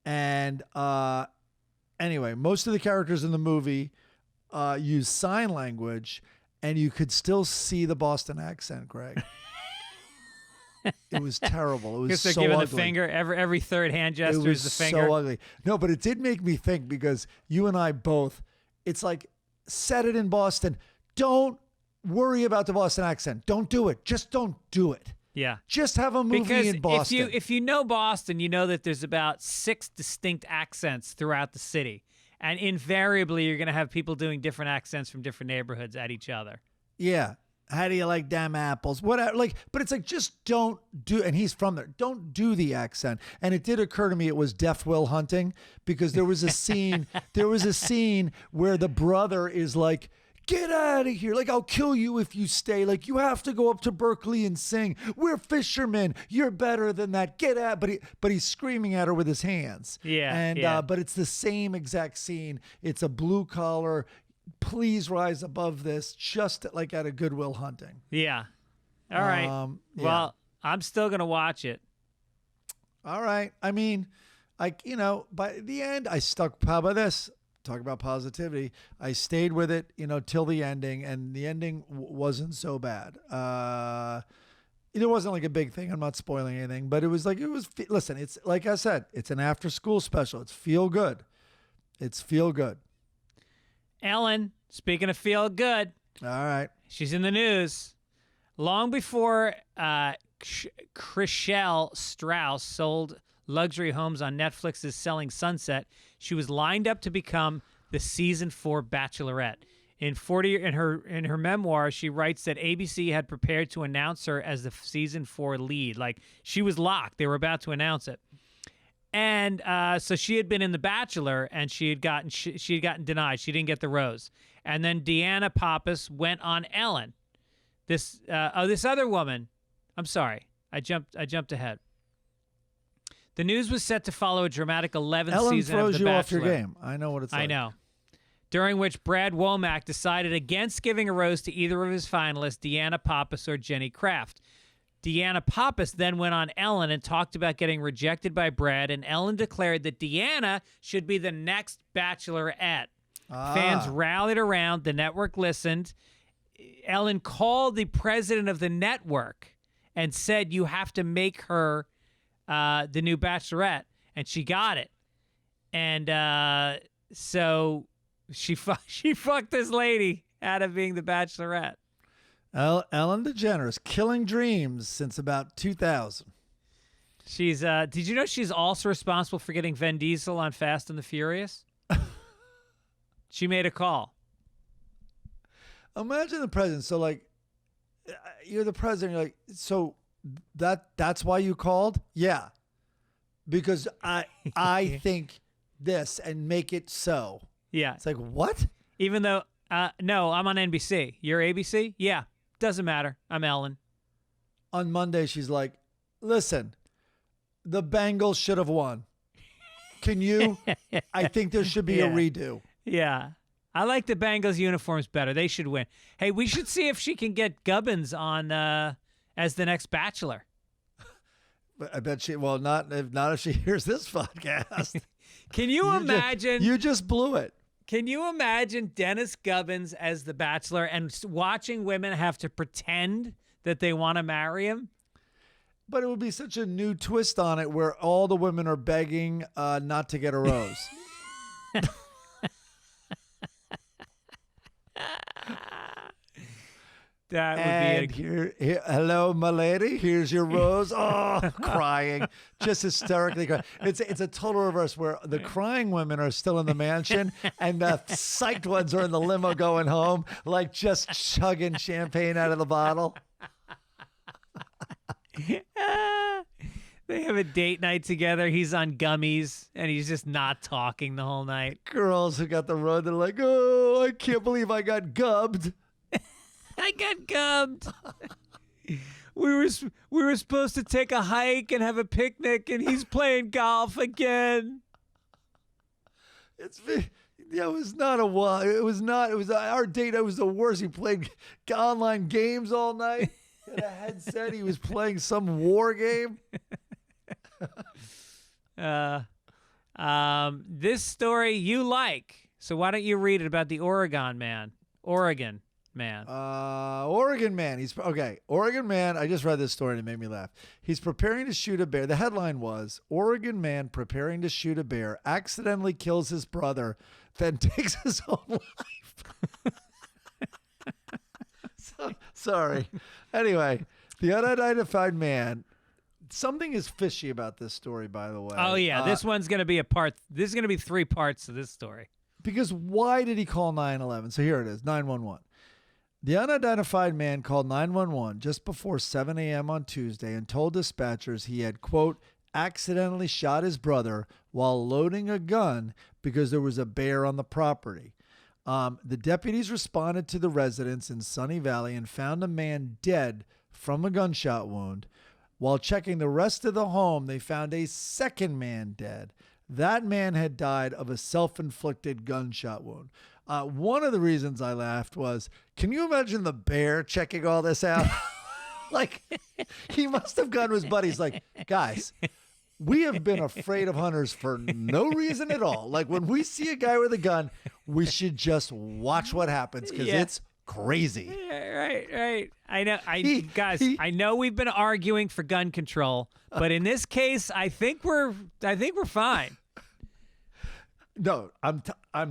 And anyway, most of the characters in the movie use sign language, and you could still see the Boston accent, Greg. It was terrible. It was Because they're so giving ugly. the finger. Every third hand It gesture was is the finger. so ugly. No, but it did make me think, because you and I both, it's like, said it in Boston. Don't worry about the Boston accent. Don't do it. Just don't do it. Yeah. Just have a movie Because in Boston. if you know Boston, you know that there's about 6 distinct accents throughout the city. And invariably, you're going to have people doing different accents from different neighborhoods at each other. Yeah. How do you like damn apples? Whatever. Like, but it's like, just don't do, and he's from there. Don't do the accent. And it did occur to me it was Deaf Will Hunting, because there was a scene, where the brother is like, get out of here. Like, I'll kill you if you stay. Like, you have to go up to Berkeley and sing. We're fishermen. You're better than that. Get out. But he's screaming at her with his hands. Yeah. And but it's the same exact scene. It's a blue collar. Please rise above this, just like at a Goodwill Hunting. Yeah. All right. Yeah. Well, I'm still going to watch it. All right. I mean, by the end, I stuck. How about this? Talk about positivity. I stayed with it, till the ending, and the ending wasn't so bad. It wasn't like a big thing. I'm not spoiling anything, but listen, it's like I said, it's an after school special. It's feel good. Ellen, speaking of feel good, All right. she's in the news. Long before Chriselle Strauss sold luxury homes on Netflix's Selling Sunset, she was lined up to become the season 4 Bachelorette. In her memoir, she writes that ABC had prepared to announce her as the season 4 lead. Like, she was locked; they were about to announce it. And so she had been in The Bachelor, and she had gotten denied. She didn't get the rose. And then Deanna Pappas went on Ellen. This other woman. I'm sorry, I jumped ahead. The news was set to follow a dramatic 11th Ellen season of throws The you Bachelor. off your game. I know what it's like. I know. During which Brad Womack decided against giving a rose to either of his finalists, Deanna Pappas or Jenny Kraft. Deanna Pappas then went on Ellen and talked about getting rejected by Brad, and Ellen declared that Deanna should be the next Bachelorette. Fans rallied around. The network listened. Ellen called the president of the network and said, you have to make her the new Bachelorette, and she got it. And so she fucked this lady out of being the Bachelorette. Ellen DeGeneres, killing dreams since about 2000. She's did you know she's also responsible for getting Vin Diesel on Fast and the Furious? She made a call. Imagine the president. So, like, you're the president. You're like, so that's why you called? Yeah, because I think this, and make it so. Yeah. It's like, what? Even though no, I'm on NBC. You're ABC? Yeah. Doesn't matter. I'm Ellen. On Monday, she's like, listen, the Bengals should have won. Can you? I think there should be a redo. Yeah. I like the Bengals uniforms better. They should win. Hey, we should see if she can get Gibbons on as the next Bachelor. But I bet she, well, not if she hears this podcast. Can you imagine? You just blew it. Can you imagine Dennis Gibbons as the Bachelor and watching women have to pretend that they want to marry him? But it would be such a new twist on it where all the women are begging not to get a rose. That would be here, hello, my lady. Here's your rose. Oh, crying, just hysterically crying. It's a total reverse where the crying women are still in the mansion and the psyched ones are in the limo going home, like just chugging champagne out of the bottle. They have a date night together. He's on gummies and he's just not talking the whole night. Girls who got the road, they're like, oh, I can't believe I got gubbed. I got gubbed. We were supposed to take a hike and have a picnic, and he's playing golf again. Yeah, it was not a while. It was not. It was our date. It was the worst. He played online games all night. He had a headset. He was playing some war game. This story you like, so why don't you read it about the Oregon man? Oregon man. Oregon man. He's okay. Oregon man. I just read this story and it made me laugh. He's preparing to shoot a bear. The headline was Oregon man preparing to shoot a bear accidentally kills his brother, then takes his own life. Sorry. Anyway, the unidentified man. Something is fishy about this story, by the way. Oh yeah, this one's gonna be a part. This is gonna be 3 parts to this story. Because why did he call 911? So here it is, 911. The unidentified man called 911 just before 7 a.m. on Tuesday and told dispatchers he had, quote, accidentally shot his brother while loading a gun because there was a bear on the property. The deputies responded to the residents in Sunny Valley and found a man dead from a gunshot wound. While checking the rest of the home, they found a second man dead. That man had died of a self-inflicted gunshot wound. One of the reasons I laughed was, can you imagine the bear checking all this out? Like, he must have gone to his buddies like, guys, we have been afraid of hunters for no reason at all. Like, when we see a guy with a gun, we should just watch what happens because it's crazy. Right. I know. I know we've been arguing for gun control, but in this case, I think we're fine. No, I'm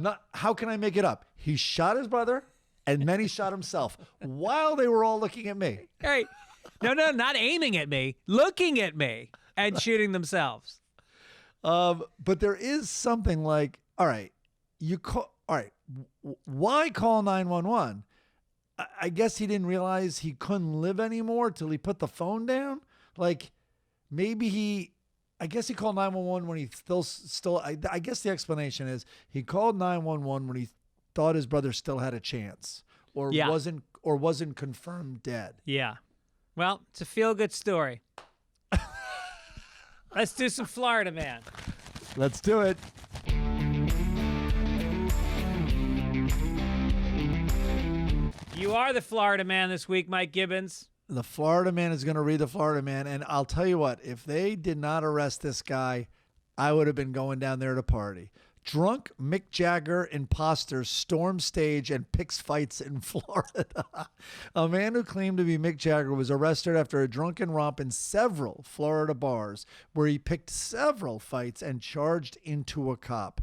not. How can I make it up? He shot his brother, and then he shot himself while they were all looking at me. Right? No, not aiming at me, looking at me, and shooting themselves. But there is something like, all right, why call 911? I guess he didn't realize he couldn't live anymore till he put the phone down. Like, maybe I guess he called 911 when he still. I guess the explanation is he called 911 when he thought his brother still had a chance, or wasn't confirmed dead. Yeah. Well, it's a feel-good story. Let's do some Florida man. Let's do it. You are the Florida man this week, Mike Gibbons. The Florida man is going to read the Florida man. And I'll tell you what, if they did not arrest this guy, I would have been going down there to party. Drunk Mick Jagger imposters storm stage and picks fights in Florida. A man who claimed to be Mick Jagger was arrested after a drunken romp in several Florida bars where he picked several fights and charged into a cop.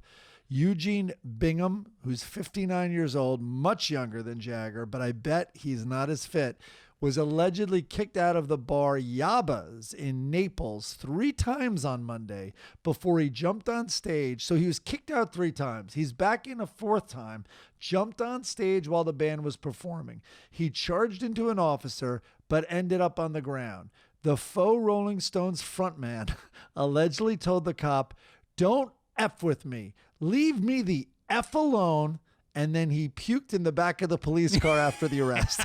Eugene Bingham, who's 59 years old, much younger than Jagger, but I bet he's not as fit, was allegedly kicked out of the bar Yabba's in Naples 3 times on Monday before he jumped on stage. So he was kicked out 3 times. He's back in a 4th time, jumped on stage while the band was performing. He charged into an officer, but ended up on the ground. The faux Rolling Stones frontman allegedly told the cop, "Don't F with me. Leave me the F alone." And then he puked in the back of the police car after the arrest.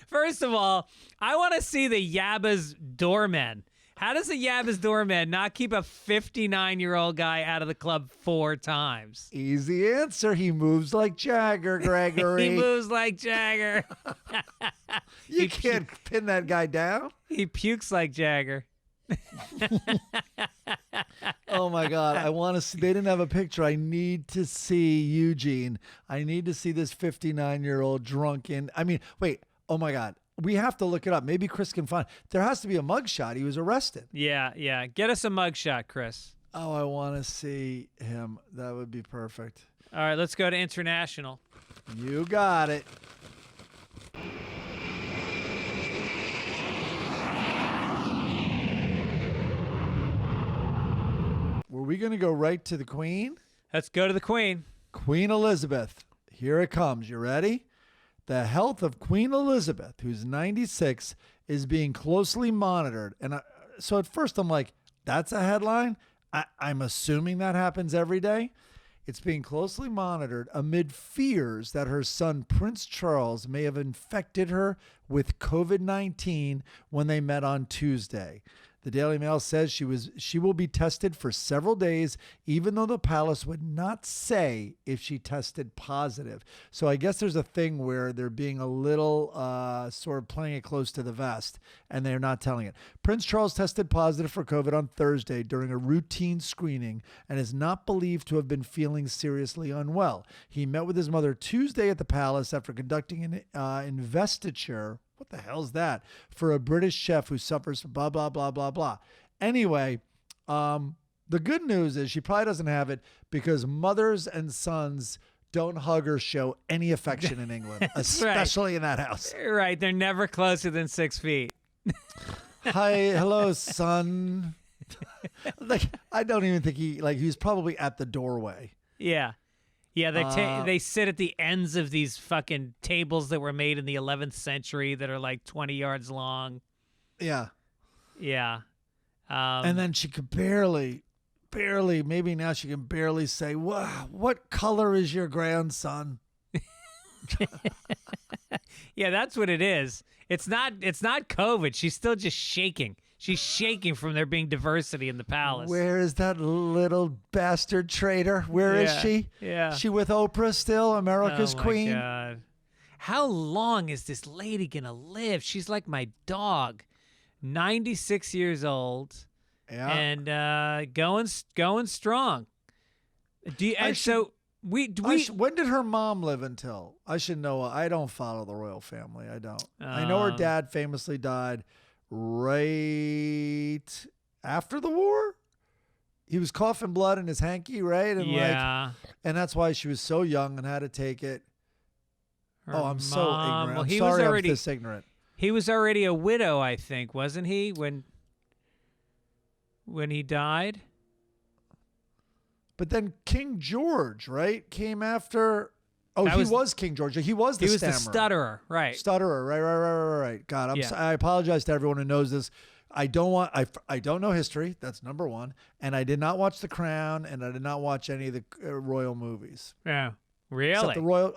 First of all, I want to see the Yabba's doorman. How does the Yabba's doorman not keep a 59-year-old guy out of the club 4 times? Easy answer. He moves like Jagger, Gregory. He moves like Jagger. You can't pin that guy down. He pukes like Jagger. Oh my God. I want to see. They didn't have a picture. I need to see Eugene. I need to see this 59-year-old drunken. I mean, wait. Oh my God. We have to look it up. Maybe Chris can find. There has to be a mugshot. He was arrested. Yeah. Get us a mugshot, Chris. Oh, I want to see him. That would be perfect. All right, let's go to international. You got it. Were we going to go right to the Queen? Let's go to the Queen. Queen Elizabeth. Here it comes. You ready? The health of Queen Elizabeth, who's 96, is being closely monitored. And so at first I'm like, that's a headline? I'm assuming that happens every day. It's being closely monitored amid fears that her son, Prince Charles, may have infected her with COVID-19 when they met on Tuesday. The Daily Mail says she will be tested for several days, even though the palace would not say if she tested positive. So I guess there's a thing where they're being a little sort of playing it close to the vest, and they're not telling it. Prince Charles tested positive for COVID on Thursday during a routine screening and is not believed to have been feeling seriously unwell. He met with his mother Tuesday at the palace after conducting an investiture. What the hell's that? For a British chef who suffers from blah, blah, blah, blah, blah. Anyway, the good news is she probably doesn't have it because mothers and sons don't hug or show any affection in England, especially in that house. Right. They're never closer than 6 feet. Hi, hello, son. Like, I don't even think he's probably at the doorway. Yeah. Yeah, they sit at the ends of these fucking tables that were made in the 11th century that are like 20 yards long. Yeah. Yeah. And then she could barely, maybe now she can barely say, wow, what color is your grandson? Yeah, that's what it is. It's not COVID. She's still just shaking. She's shaking from there being diversity in the palace. Where is that little bastard traitor? Where is she? Yeah. She with Oprah still, America's queen? Oh, my God. How long is this lady going to live? She's like my dog. 96 years old. Yeah. And going strong. When did her mom live until? I should know. I don't follow the royal family. I don't. I know her dad famously died right after the war. He was coughing blood in his hanky, right? And and that's why she was so young and had to take it. I'm so ignorant. Well, I'm sorry I'm this ignorant. He was already a widow, I think, wasn't he, when he died? But then King George, right, came after. Oh, he was King George. He was the stammerer. The stutterer, right? Stutterer, right. God, I apologize to everyone who knows this. I don't know history. That's number one. And I did not watch The Crown, and I did not watch any of the royal movies. Yeah, really.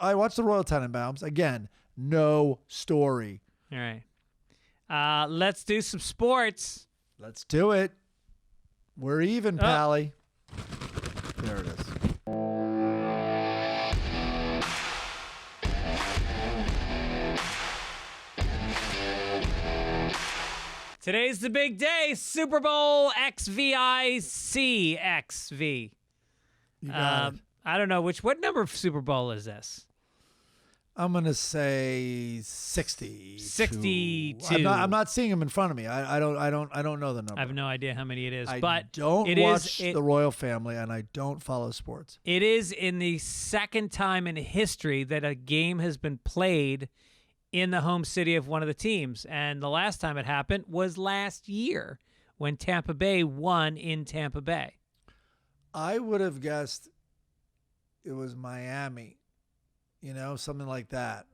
I watched the Royal Tenenbaums. Again, no story. All right. Let's do some sports. Let's do it. We're even, Pally. There it is. Today's the big day. Super Bowl XVICXV. You got it. I don't know what number of Super Bowl is this? I'm gonna say 60. 62. I'm not seeing them in front of me. I don't know the number. I have no idea how many it is. I but don't watch the royal family, and I don't follow sports. It is in the second time in history that a game has been played in the home city of one of the teams. And the last time it happened was last year when Tampa Bay won in Tampa Bay. I would have guessed it was Miami, something like that.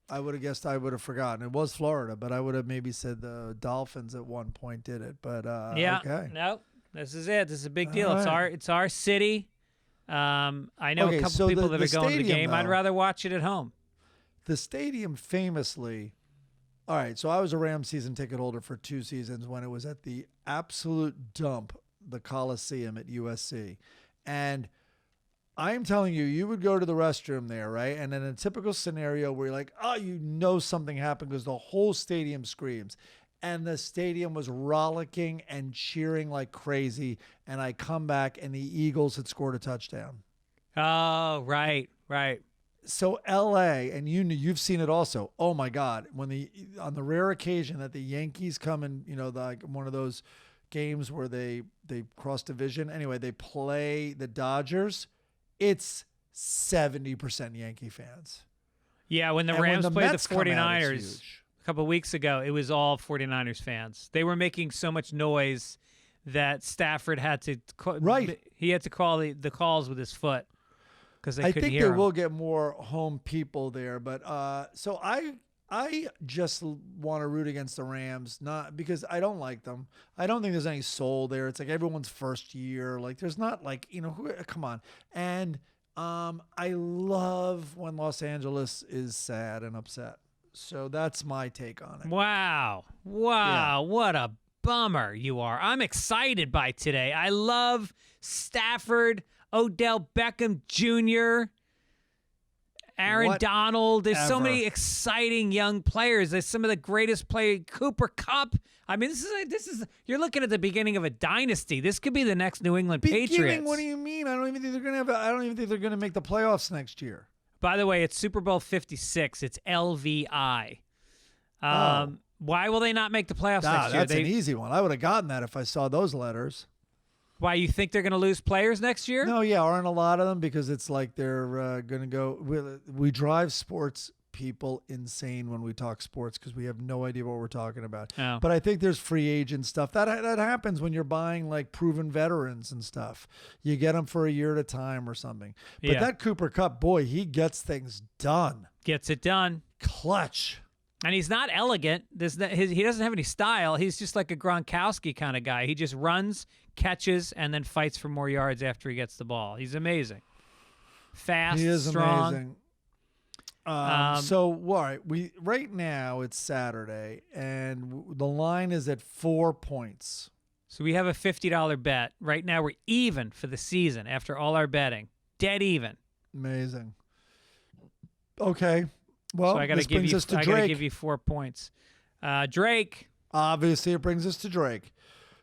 I would have guessed. I would have forgotten. It was Florida, but I would have maybe said the Dolphins at one point did it. But okay. No, this is it. This is a big deal. All right. It's our city. I know a couple people that are going to the game. I'd rather watch it at home. The stadium famously, all right, so I was a Rams season ticket holder for 2 seasons when it was at the absolute dump, the Coliseum at USC. And I'm telling you, you would go to the restroom there, right? And in a typical scenario where you're like, something happened because the whole stadium screams. And the stadium was rollicking and cheering like crazy. And I come back and the Eagles had scored a touchdown. Oh, right. So L.A., and you've seen it also. Oh my God! On the rare occasion that the Yankees come in, like one of those games where they cross division. Anyway, they play the Dodgers. It's 70% Yankee fans. Yeah, when the Rams played the 49ers a couple of weeks ago, it was all 49ers fans. They were making so much noise that Stafford had to he had to call the calls with his foot. I think they will get more home people there, but so I just want to root against the Rams, not because I don't like them. I don't think there's any soul there. It's like everyone's first year. Like there's not like come on. And I love when Los Angeles is sad and upset. So that's my take on it. Wow, yeah. What a bummer you are. I'm excited by today. I love Stafford, Odell Beckham Jr., Aaron Donald. There's so many exciting young players. There's some of the greatest players. Cooper Kupp. I mean, this is you're looking at the beginning of a dynasty. This could be the next New England Patriots. What do you mean? I don't even think they're gonna have. I don't even think they're gonna make the playoffs next year. By the way, it's Super Bowl 56. It's LVI. Why will they not make the playoffs next year? That's an easy one. I would have gotten that if I saw those letters. Why, you think they're going to lose players next year? No, yeah, aren't a lot of them, because it's like they're going to go. We drive sports people insane when we talk sports because we have no idea what we're talking about. Oh. But I think there's free agent stuff that happens when you're buying like proven veterans and stuff. You get them for a year at a time or something. But that Cooper Kupp, boy, he gets things done. Gets it done. Clutch. And he's not elegant. He doesn't have any style. He's just like a Gronkowski kind of guy. He just runs, catches, and then fights for more yards after he gets the ball. He's amazing. Fast, he is strong. Amazing. So, all right, right now it's Saturday, and the line is at 4 points. So we have a $50 bet. Right now we're even for the season after all our betting. Dead even. Amazing. Okay. Well, so this brings us to Drake. I got to give you 4 points. Drake. Obviously, it brings us to Drake.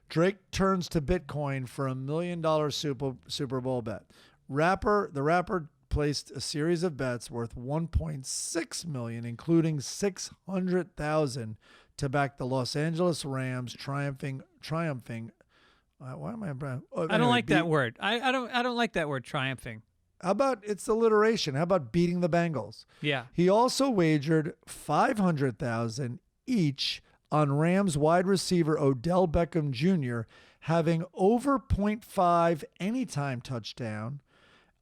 Drake turns to Bitcoin for $1 million Super Bowl bet. The rapper placed a series of bets worth $1.6 million, including $600,000 to back the Los Angeles Rams triumphing. Why am I? I don't like that word. I don't like that word, triumphing. How about it's alliteration? How about beating the Bengals? Yeah. He also wagered $500,000 each on Rams wide receiver Odell Beckham Jr. having over 0.5 anytime touchdown.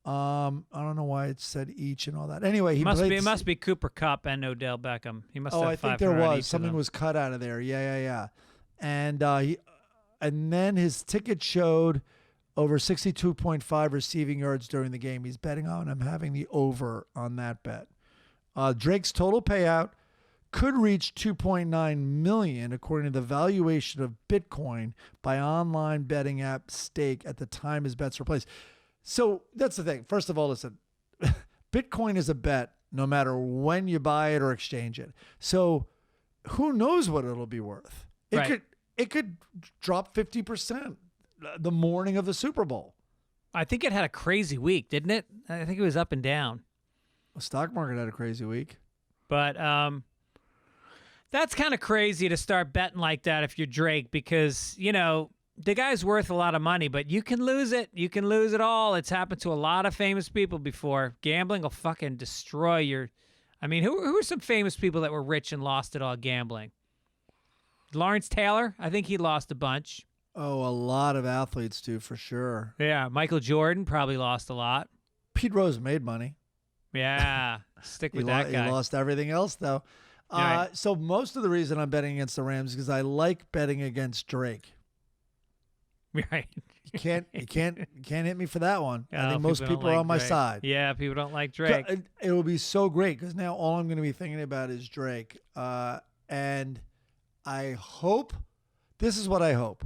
I don't know why it said each and all that. Anyway, it must be Cooper Kupp and Odell Beckham. He must have I think there was something was cut out of there. Yeah. And and then his ticket showed over 62.5 receiving yards during the game. He's betting on him having the over on that bet. Drake's total payout could reach $2.9 million, according to the valuation of Bitcoin by online betting app Stake at the time his bets were placed. So that's the thing. First of all, listen, Bitcoin is a bet no matter when you buy it or exchange it. So who knows what it'll be worth? It could drop 50% the morning of the Super Bowl. I think it had a crazy week, didn't it? I think it was up and down. The stock market had a crazy week. But that's kind of crazy to start betting like that if you're Drake, because, you know, the guy's worth a lot of money, but you can lose it. You can lose it all. It's happened to a lot of famous people before. Gambling will fucking destroy your... I mean, who are some famous people that were rich and lost it all gambling? Lawrence Taylor? I think he lost a bunch. Oh, a lot of athletes do, for sure. Yeah, Michael Jordan probably lost a lot. Pete Rose made money. Yeah, stick with that guy. He lost everything else, though. Right. So most of the reason I'm betting against the Rams is because I like betting against Drake. Right. You can't hit me for that one. I think most people like are on my Drake. side. Yeah, people don't like Drake. It will be so great because now all I'm going to be thinking about is Drake. And I hope, this is what I hope.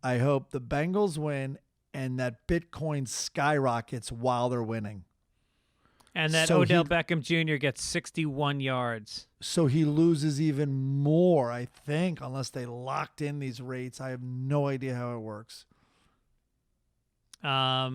I hope the Bengals win and that Bitcoin skyrockets while they're winning. And that Odell Beckham Jr. gets 61 yards. So he loses even more, I think, unless they locked in these rates. I have no idea how it works. Yeah,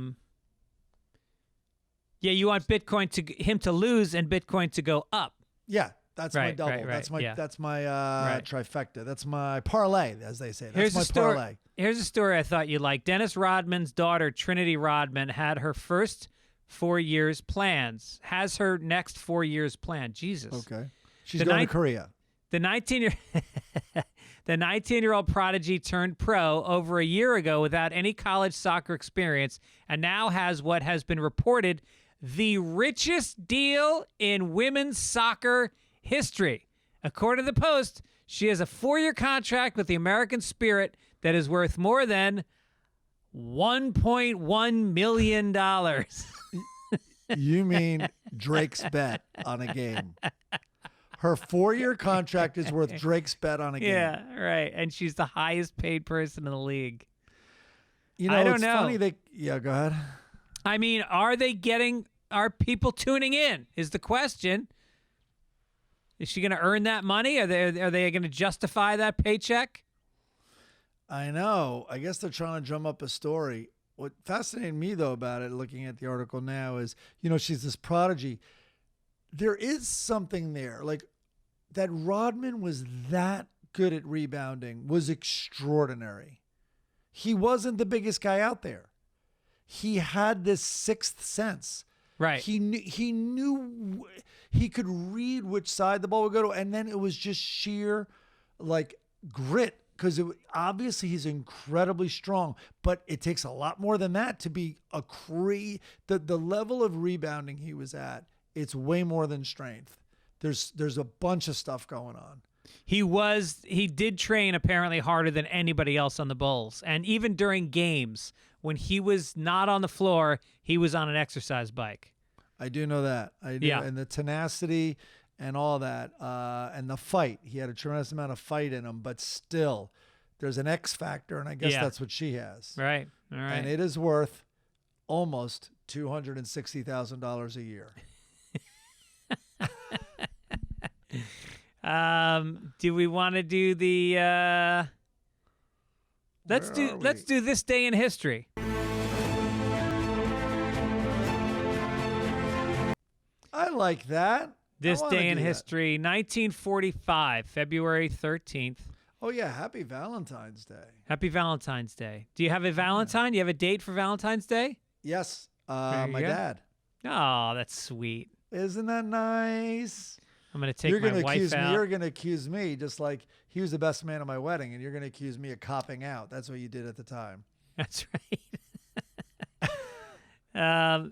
you want him to lose and Bitcoin to go up. Yeah, that's my double. Right, that's my right. trifecta. That's my parlay, as they say. That's Here's my parlay. Here's a story I thought you'd like. Dennis Rodman's daughter, Trinity Rodman, had her first 4 years plans. Has her next 4 years planned. Jesus. Okay. She's going to Korea. The 19-year-old prodigy turned pro over a year ago without any college soccer experience, and now has what has been reported the richest deal in women's soccer history. According to the Post, she has a 4-year contract with the American Spirit that is worth more than $1.1 million. You mean Drake's bet on a game. Her 4-year contract is worth Drake's bet on a game. Yeah, right. And she's the highest paid person in the league. You know, I don't it's know. funny. Yeah, go ahead. I mean, are people tuning in is the question. Is she going to earn that money? Are they going to justify that paycheck? I know. I guess they're trying to drum up a story. What fascinated me, though, about it, looking at the article now, is, you know, she's this prodigy. There is something there. Like, that Rodman was that good at rebounding was extraordinary. He wasn't the biggest guy out there. He had this sixth sense. Right. He knew he could read which side the ball would go to, and then it was just sheer, like, grit, because obviously he's incredibly strong, but it takes a lot more than that to be the level of rebounding he was at. It's way more than strength. There's a bunch of stuff going on. He did train apparently harder than anybody else on the Bulls, and even during games when he was not on the floor, he was on an exercise bike. I do know that. I do. Yeah. And the tenacity and all that, and the fight. He had a tremendous amount of fight in him, but still, there's an X factor, and I guess that's what she has. Right. All right. And it is worth almost $260,000 a year. Do we want to do the? Let's do this day in history. I like that. This day in history, 1945, February 13th. Oh, yeah. Happy Valentine's Day. Happy Valentine's Day. Do you have a Valentine? Do you have a date for Valentine's Day? Yes. Very My good. dad. Oh, that's sweet. Isn't that nice? I'm going to take my wife out. You're going to accuse me, just like he was the best man at my wedding, and you're going to accuse me of copping out. That's what you did at the time. That's right.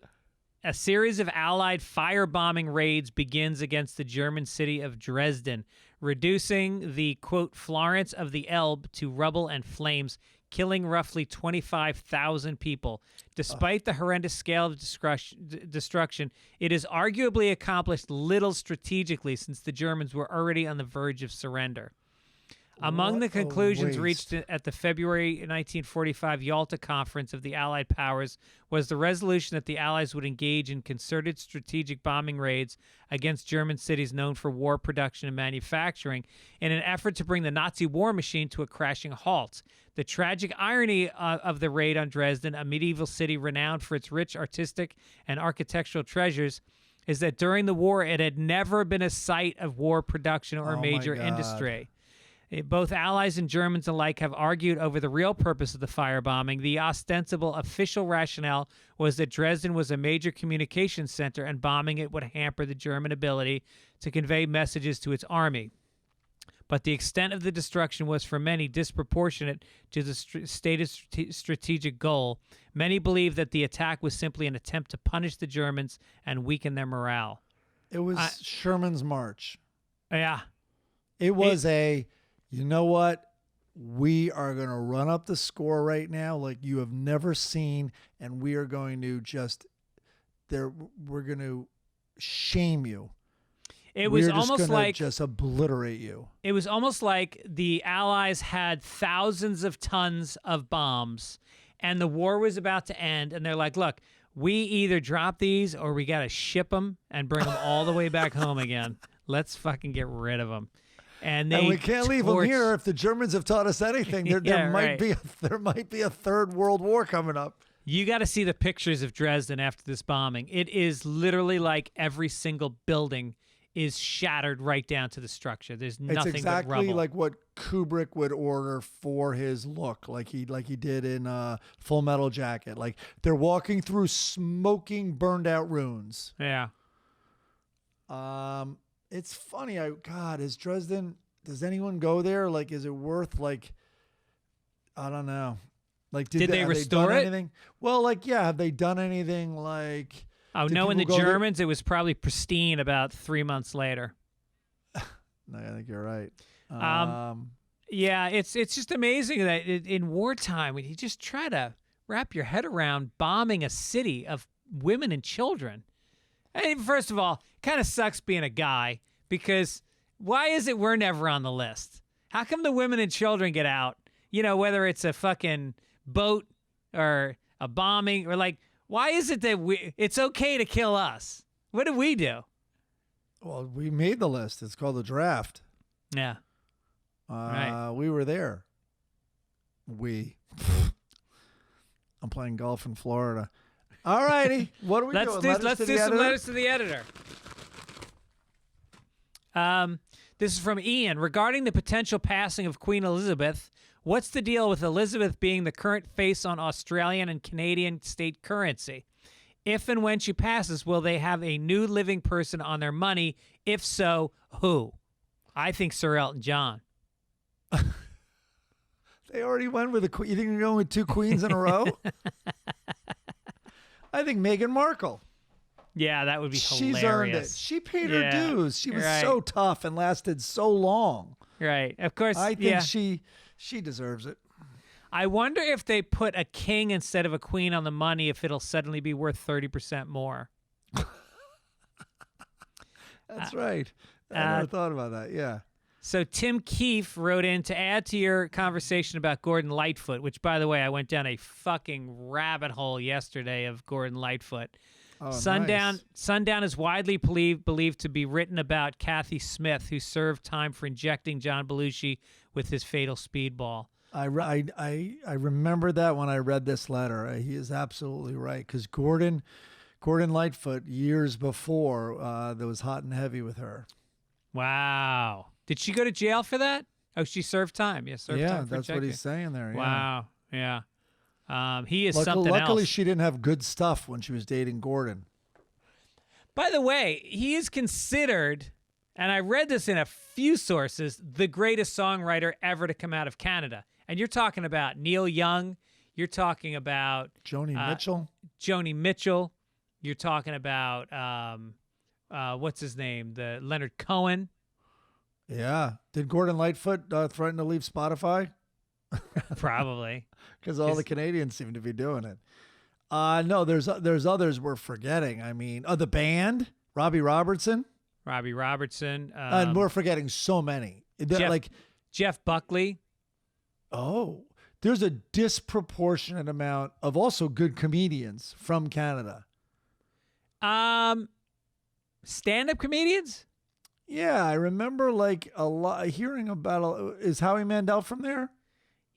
A series of Allied firebombing raids begins against the German city of Dresden, reducing the, quote, Florence of the Elbe to rubble and flames, killing roughly 25,000 people. Despite the horrendous scale of destruction, it has arguably accomplished little strategically since the Germans were already on the verge of surrender. Among the conclusions reached at the February 1945 Yalta Conference of the Allied Powers was the resolution that the Allies would engage in concerted strategic bombing raids against German cities known for war production and manufacturing in an effort to bring the Nazi war machine to a crashing halt. The tragic irony of the raid on Dresden, a medieval city renowned for its rich artistic and architectural treasures, is that during the war it had never been a site of war production or major industry. Both Allies and Germans alike have argued over the real purpose of the firebombing. The ostensible official rationale was that Dresden was a major communications center and bombing it would hamper the German ability to convey messages to its army. But the extent of the destruction was for many disproportionate to the stated strategic goal. Many believe that the attack was simply an attempt to punish the Germans and weaken their morale. It was Sherman's March. Yeah. It was you know what? We are going to run up the score right now like you have never seen, and we are going to we're going to shame you. It was We're almost like just obliterate you. It was almost like the Allies had thousands of tons of bombs, and the war was about to end, and they're like, look, we either drop these or we got to ship them and bring them all the way back home again. Let's fucking get rid of them. And we can't leave them here. If the Germans have taught us anything, there might be a third world war coming up. You got to see the pictures of Dresden after this bombing. It is literally like every single building is shattered right down to the structure. There's nothing but rubble. It's exactly like what Kubrick would order for his look, like he did in Full Metal Jacket. Like they're walking through smoking, burned out ruins. Yeah. It's funny. Is Dresden, does anyone go there? Like, is it worth, like, I don't know. Like, did they restore it? Anything? Well, have they done anything like... Oh, no, in the Germans, it was probably pristine about 3 months later. No, I think you're right. Yeah, it's just amazing that in wartime, when you just try to wrap your head around bombing a city of women and children. I mean, first of all, it kind of sucks being a guy because Why is it we're never on the list? How come the women and children get out? You know, whether it's a fucking boat or a bombing or like, why is it that it's okay to kill us? What did we do? Well, we made the list. It's called the draft. Yeah. Right. We were there. I'm playing golf in Florida. All righty. What are we doing? Let's do some letters to the editor. This is from Ian. Regarding the potential passing of Queen Elizabeth, what's the deal with Elizabeth being the current face on Australian and Canadian state currency? If and when she passes, will they have a new living person on their money? If so, who? I think Sir Elton John. They already went with a queen. You think you're going with two queens in a row? I think Meghan Markle. Yeah, that would be hilarious. She's earned it. She paid her dues. She was so tough and lasted so long. Right. Of course. I think she deserves it. I wonder if they put a king instead of a queen on the money, if it'll suddenly be worth 30% more. That's right. I never thought about that. Yeah. So Tim Keefe wrote in to add to your conversation about Gordon Lightfoot, which, by the way, I went down a fucking rabbit hole yesterday of Gordon Lightfoot. Oh, Sundown nice. Sundown is widely believed to be written about Kathy Smith, who served time for injecting John Belushi with his fatal speedball. I remember that when I read this letter. He is absolutely right, because Gordon Lightfoot, years before, that was hot and heavy with her. Wow. Did she go to jail for that? Oh, she served time. Yeah, served time for that's what he's saying there. Yeah. Wow. Yeah. He is something luckily, else. she didn't have good stuff when she was dating Gordon. By the way, he is considered, and I read this in a few sources, the greatest songwriter ever to come out of Canada. And you're talking about Neil Young. You're talking about Joni Mitchell. Joni Mitchell. You're talking about what's his name? The Leonard Cohen. Yeah. Did Gordon Lightfoot threaten to leave Spotify? Probably. Because all the Canadians seem to be doing it. No, there's others we're forgetting. I mean, the band, Robbie Robertson. And we're forgetting so many. Jeff Buckley. Oh, there's a disproportionate amount of also good comedians from Canada. Stand-up comedians? Yeah, I remember a lot hearing about. Is Howie Mandel from there?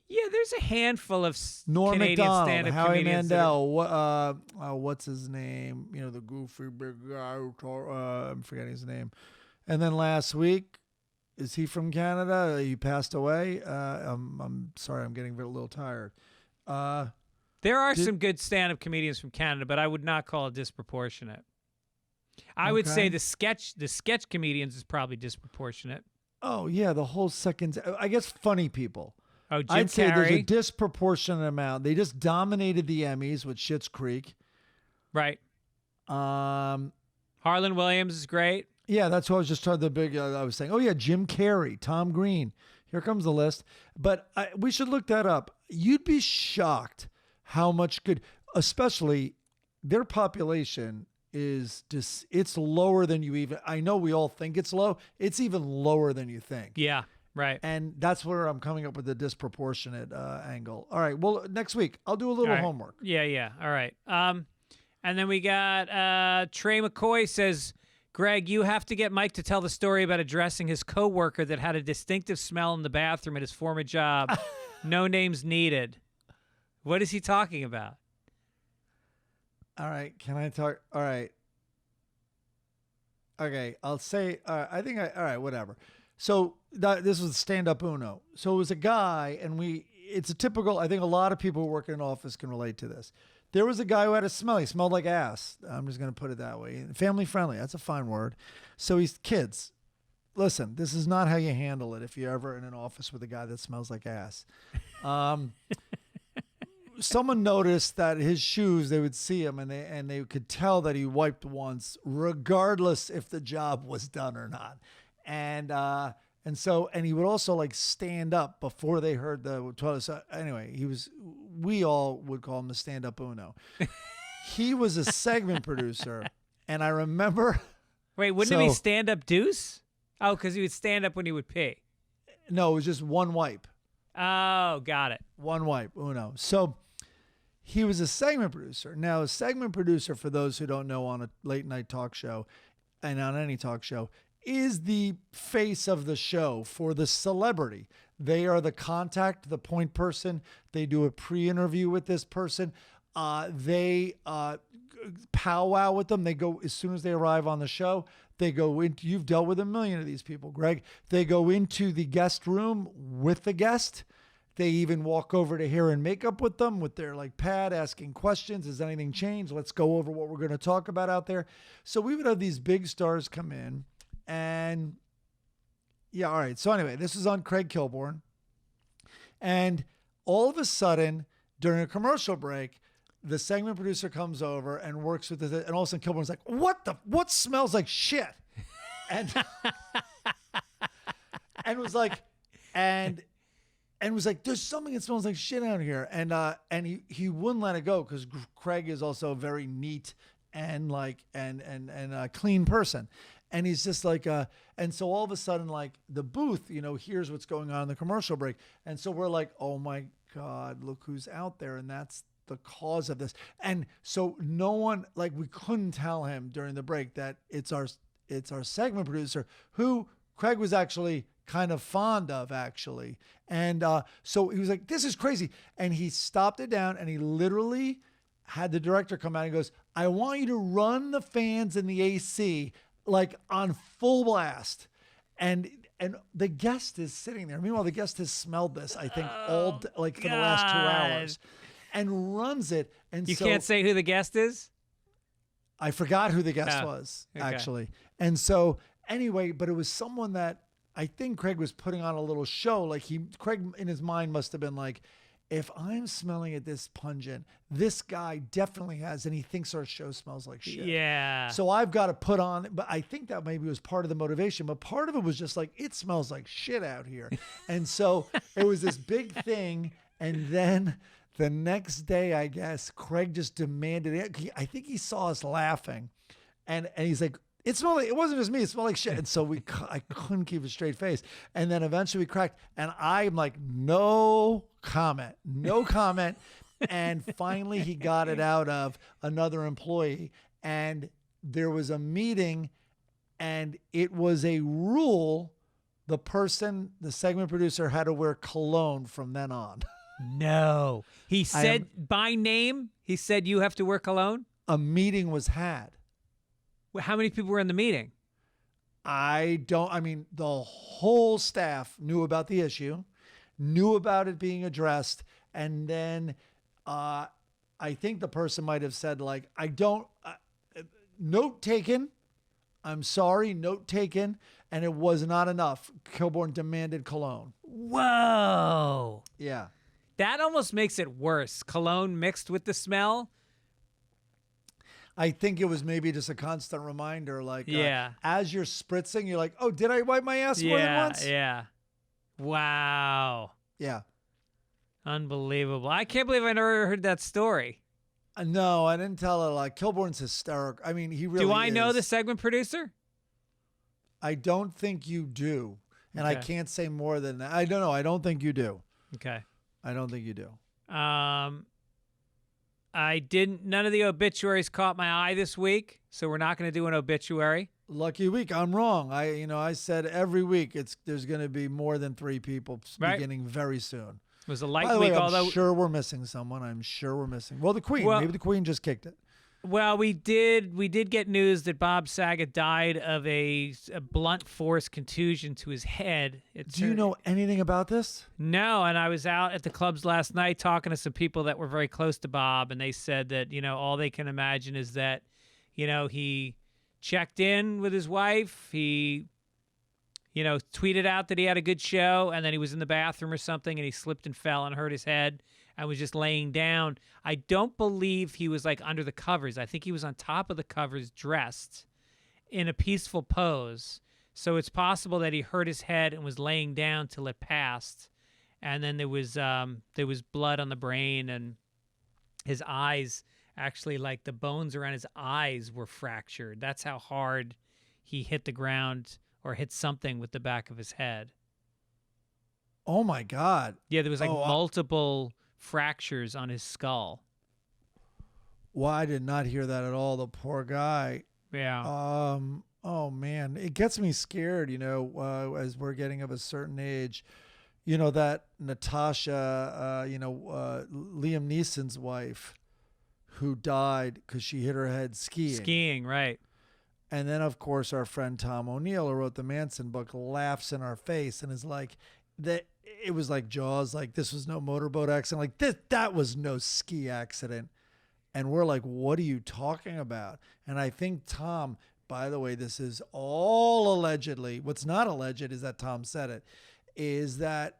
Yeah, there's a handful of Norm Canadian Macdonald, stand-up Howie comedians. Mandel. What's his name? You know, the goofy big guy. I'm forgetting his name. And then last week, is he from Canada? He passed away. I'm sorry, I'm getting a little tired. There are some good stand-up comedians from Canada, but I would not call it disproportionate. I would say the sketch comedians is probably disproportionate. Oh yeah, the whole second. I guess funny people. Oh, Jim I'd say there's a Carrey. disproportionate amount. They just dominated the Emmys with Schitt's Creek. Right. Harlan Williams is great. Yeah, that's what I was just trying to I was saying. Oh yeah, Jim Carrey, Tom Green. Here comes the list. But we should look that up. You'd be shocked how much good, especially their population is just, it's lower than you even, I know we all think it's low. It's even lower than you think. Yeah, right. And that's where I'm coming up with the disproportionate angle. All right. Well, next week I'll do a little homework. Yeah. All right. And then we got Trey McCoy says, Greg, you have to get Mike to tell the story about addressing his coworker that had a distinctive smell in the bathroom at his former job. No names needed. What is he talking about? All right. Can I talk? All right. Okay. I'll say, all right, whatever. So this was stand-up Uno. So it was a guy, and it's a typical, I think a lot of people who work in an office can relate to this. There was a guy who had a smell. He smelled like ass. I'm just going to put it that way. Family friendly. That's a fine word. So kids, listen, this is not how you handle it if you're ever in an office with a guy that smells like ass. Someone noticed that his shoes, they would see him and they could tell that he wiped once, regardless if the job was done or not. And he would also stand up before they heard the toilet. So anyway, we all would call him the stand-up Uno. He was a segment producer, and I remember. Wait, wouldn't it be stand-up Deuce? Oh, because he would stand up when he would pee. No, it was just one wipe. Oh, got it. One wipe. Uno. So he was a segment producer. Now, a segment producer, for those who don't know, on a late night talk show and on any talk show, is the face of the show for the celebrity. They are the contact, the point person. They do a pre-interview with this person. They powwow with them. They go, as soon as they arrive on the show, they go into, you've dealt with a million of these people, Greg. They go into the guest room with the guest. They even walk over to hair and makeup with them with their like pad, asking questions. Has anything changed? Let's go over what we're going to talk about out there. So we would have these big stars come in, and yeah, all right. So anyway, this is on Craig Kilborn. And all of a sudden, during a commercial break, the segment producer comes over and works with and all of a sudden Kilborn's like, what smells like shit? And and was like, there's something that smells like shit out here. And he wouldn't let it go because Craig is also a very neat and like and a clean person. And he's just like, and so all of a sudden, like the booth, hears what's going on in the commercial break. And so we're like, oh my God, look who's out there. And that's the cause of this. And so no one, like we couldn't tell him during the break that it's our segment producer who Craig was actually kind of fond of actually. And so he was like, this is crazy. And he stopped it down and he literally had the director come out and goes, I want you to run the fans in the AC like on full blast. And the guest is sitting there. Meanwhile, the guest has smelled this, I think, for the last 2 hours and runs it. And you can't say who the guest is? I forgot who the guest was, actually. And so anyway, but it was someone that I think Craig was putting on a little show. Like Craig in his mind must have been like, if I'm smelling it this pungent, this guy definitely has, and he thinks our show smells like shit. Yeah. So I've got to put on, but I think that maybe was part of the motivation, but part of it was just like, it smells like shit out here. And so it was this big thing. And then the next day, I guess, Craig just demanded it. I think he saw us laughing and he's like, it wasn't just me. It smelled like shit. And so I couldn't keep a straight face. And then eventually we cracked. And I'm like, no comment. And finally he got it out of another employee. And there was a meeting and it was a rule. The segment producer had to wear cologne from then on. No. He said by name, he said you have to wear cologne? A meeting was had. How many people were in the meeting? The whole staff knew about the issue, knew about it being addressed. And then I think the person might have said like, note taken. I'm sorry, note taken. And it was not enough. Kilborn demanded cologne. Whoa. Yeah. That almost makes it worse. Cologne mixed with the smell. I think it was maybe just a constant reminder, like as you're spritzing, you're like, oh, did I wipe my ass more than once? Yeah. Wow. Yeah. Unbelievable. I can't believe I never heard that story. No, I didn't tell it. Like Kilborn's hysterical. I mean, he really Do I know the segment producer? I don't think you do. And I can't say more than that. I don't know. I don't think you do. Okay. I don't think you do. None of the obituaries caught my eye this week, so we're not going to do an obituary. Lucky week. I'm wrong. I said every week there's going to be more than 3 people beginning very soon. It was a light By the week, way, although I'm sure we're missing someone. Well, the Queen. Maybe the Queen just kicked it. Well, we did get news that Bob Saget died of a blunt force contusion to his head. Do you know anything about this? No, and I was out at the clubs last night talking to some people that were very close to Bob, and they said that, all they can imagine is that, he checked in with his wife, he, tweeted out that he had a good show, and then he was in the bathroom or something, and he slipped and fell and hurt his head. I was just laying down. I don't believe he was like under the covers. I think he was on top of the covers dressed in a peaceful pose. So it's possible that he hurt his head and was laying down till it passed. And then there was blood on the brain and his eyes, actually like the bones around his eyes were fractured. That's how hard he hit the ground or hit something with the back of his head. Oh my God. Yeah, there was like multiple fractures on his skull. Well, I did not hear that at all. The poor guy. Yeah. Oh man, it gets me scared. As we're getting of a certain age. That Natasha, Liam Neeson's wife, who died because she hit her head skiing. Skiing, right. And then, of course, our friend Tom O'Neill, who wrote the Manson book, laughs in our face and is like, it was like Jaws, like this was no motorboat accident. Like that was no ski accident. And we're like, what are you talking about? And I think Tom, by the way, this is all allegedly. What's not alleged is that Tom said it, is that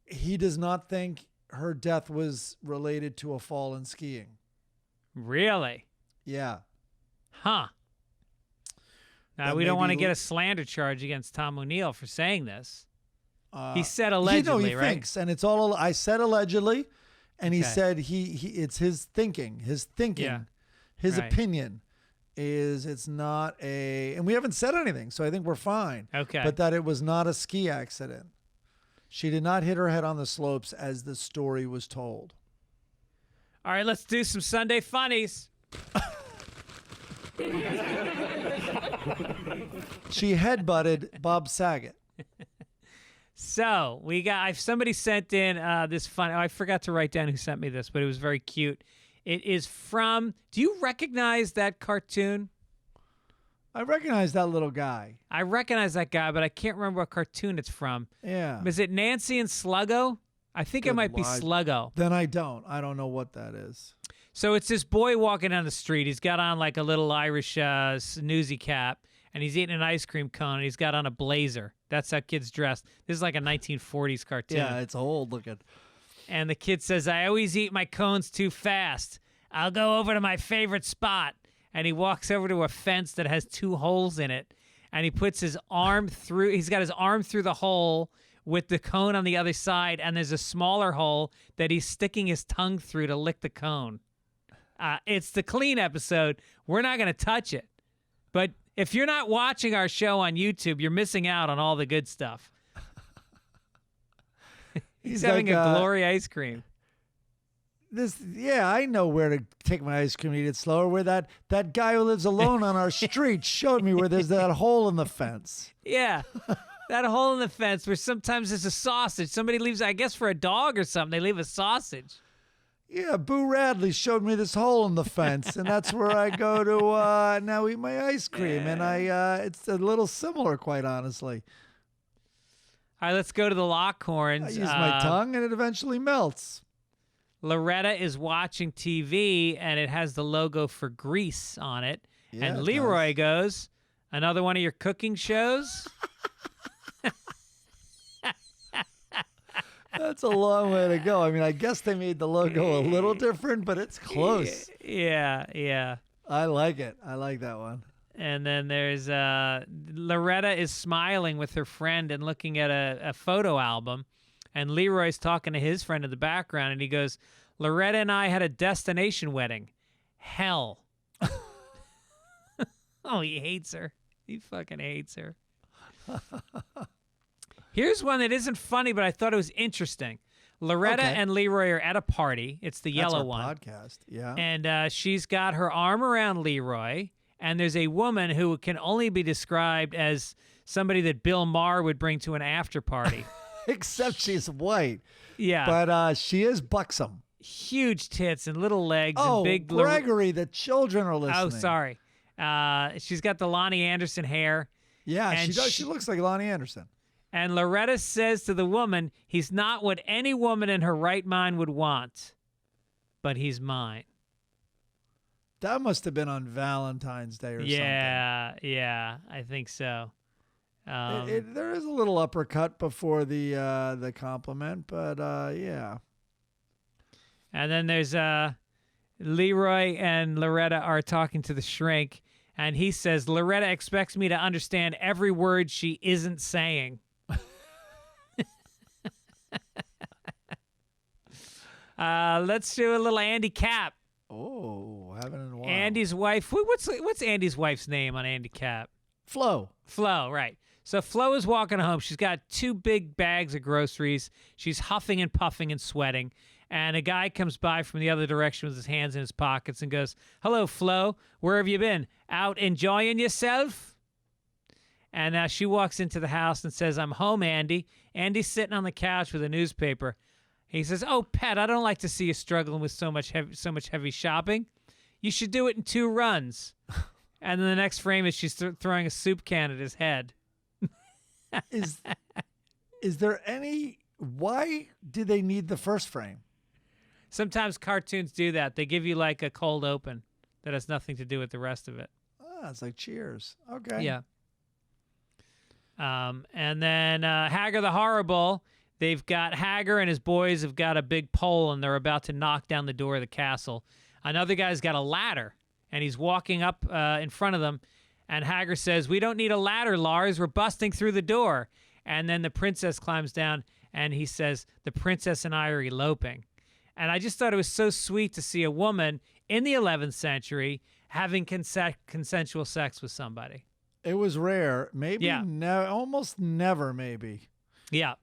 he does not think her death was related to a fall in skiing. Really? Yeah. Huh. Now, we don't want to get a slander charge against Tom O'Neill for saying this. He said allegedly, he right? Thinks, and it's all. I said allegedly, and he said he it's his thinking, his opinion is it's not a, and we haven't said anything, so I think we're fine. Okay. But that it was not a ski accident. She did not hit her head on the slopes as the story was told. All right, let's do some Sunday funnies. She headbutted Bob Saget. So somebody sent in this fun. I forgot to write down who sent me this, but it was very cute. It is from. Do you recognize that cartoon? I recognize that little guy. I recognize that guy, but I can't remember what cartoon it's from. Yeah. Is it Nancy and Sluggo? I think it might be Sluggo. Then I don't know what that is. So it's this boy walking down the street. He's got on like a little Irish snoozy cap, and he's eating an ice cream cone, and he's got on a blazer. That's how kids dress. This is like a 1940s cartoon. Yeah, it's old looking. And the kid says, I always eat my cones too fast. I'll go over to my favorite spot. And he walks over to a fence that has 2 holes in it. And he puts his arm through. He's got his arm through the hole with the cone on the other side. And there's a smaller hole that he's sticking his tongue through to lick the cone. It's the clean episode. We're not going to touch it. But if you're not watching our show on YouTube, you're missing out on all the good stuff. He's having a Glory ice cream. I know where to take my ice cream and eat it slower. Where that guy who lives alone on our street showed me where there's that hole in the fence. Yeah, that hole in the fence where sometimes there's a sausage. Somebody leaves, I guess for a dog or something, they leave a sausage. Yeah, Boo Radley showed me this hole in the fence, and that's where I go to now eat my ice cream. And it's a little similar, quite honestly. All right, let's go to the Lockhorns. I use my tongue, and it eventually melts. Loretta is watching TV, and it has the logo for Grease on it. Yeah, and it Leroy goes, another one of your cooking shows? That's a long way to go. I mean, I guess they made the logo a little different, but it's close. Yeah. I like it. I like that one. And then there's Loretta is smiling with her friend and looking at a photo album. And Leroy's talking to his friend in the background, and he goes, Loretta and I had a destination wedding. Hell. Oh, he hates her. He fucking hates her. Here's one that isn't funny, but I thought it was interesting. Loretta and Leroy are at a party. It's the yellow one. Podcast, yeah. And she's got her arm around Leroy, and there's a woman who can only be described as somebody that Bill Maher would bring to an after party. Except she's white. Yeah. But she is buxom. Huge tits and little legs and big... Gregory, the children are listening. Oh, sorry. She's got the Lonnie Anderson hair. Yeah, she does. She looks like Lonnie Anderson. And Loretta says to the woman, he's not what any woman in her right mind would want, but he's mine. That must have been on Valentine's Day or something. Yeah, I think so. There is a little uppercut before the compliment, but yeah. And then there's Leroy and Loretta are talking to the shrink, and he says, Loretta expects me to understand every word she isn't saying. Let's do a little Andy Cap. Oh, haven't in a while. Andy's wife. What's Andy's wife's name on Andy Cap? Flo, right. So Flo is walking home. She's got 2 big bags of groceries. She's huffing and puffing and sweating. And a guy comes by from the other direction with his hands in his pockets and goes, "Hello, Flo. Where have you been? Out enjoying yourself?" And she walks into the house and says, "I'm home, Andy." Andy's sitting on the couch with a newspaper. He says, "Oh, pet, I don't like to see you struggling with so much heavy shopping. You should do it in 2 runs." And then the next frame is she's throwing a soup can at his head. Is there any? Why did they need the first frame? Sometimes cartoons do that. They give you like a cold open that has nothing to do with the rest of it. Ah, it's like Cheers. Okay. Yeah. And then Hager the Horrible. They've got Hager and his boys have got a big pole, and they're about to knock down the door of the castle. Another guy's got a ladder, and he's walking up in front of them. And Hager says, "We don't need a ladder, Lars. We're busting through the door." And then the princess climbs down, and he says, "The princess and I are eloping." And I just thought it was so sweet to see a woman in the 11th century having consensual sex with somebody. It was rare. Maybe Yeah. Almost never, maybe. Yeah.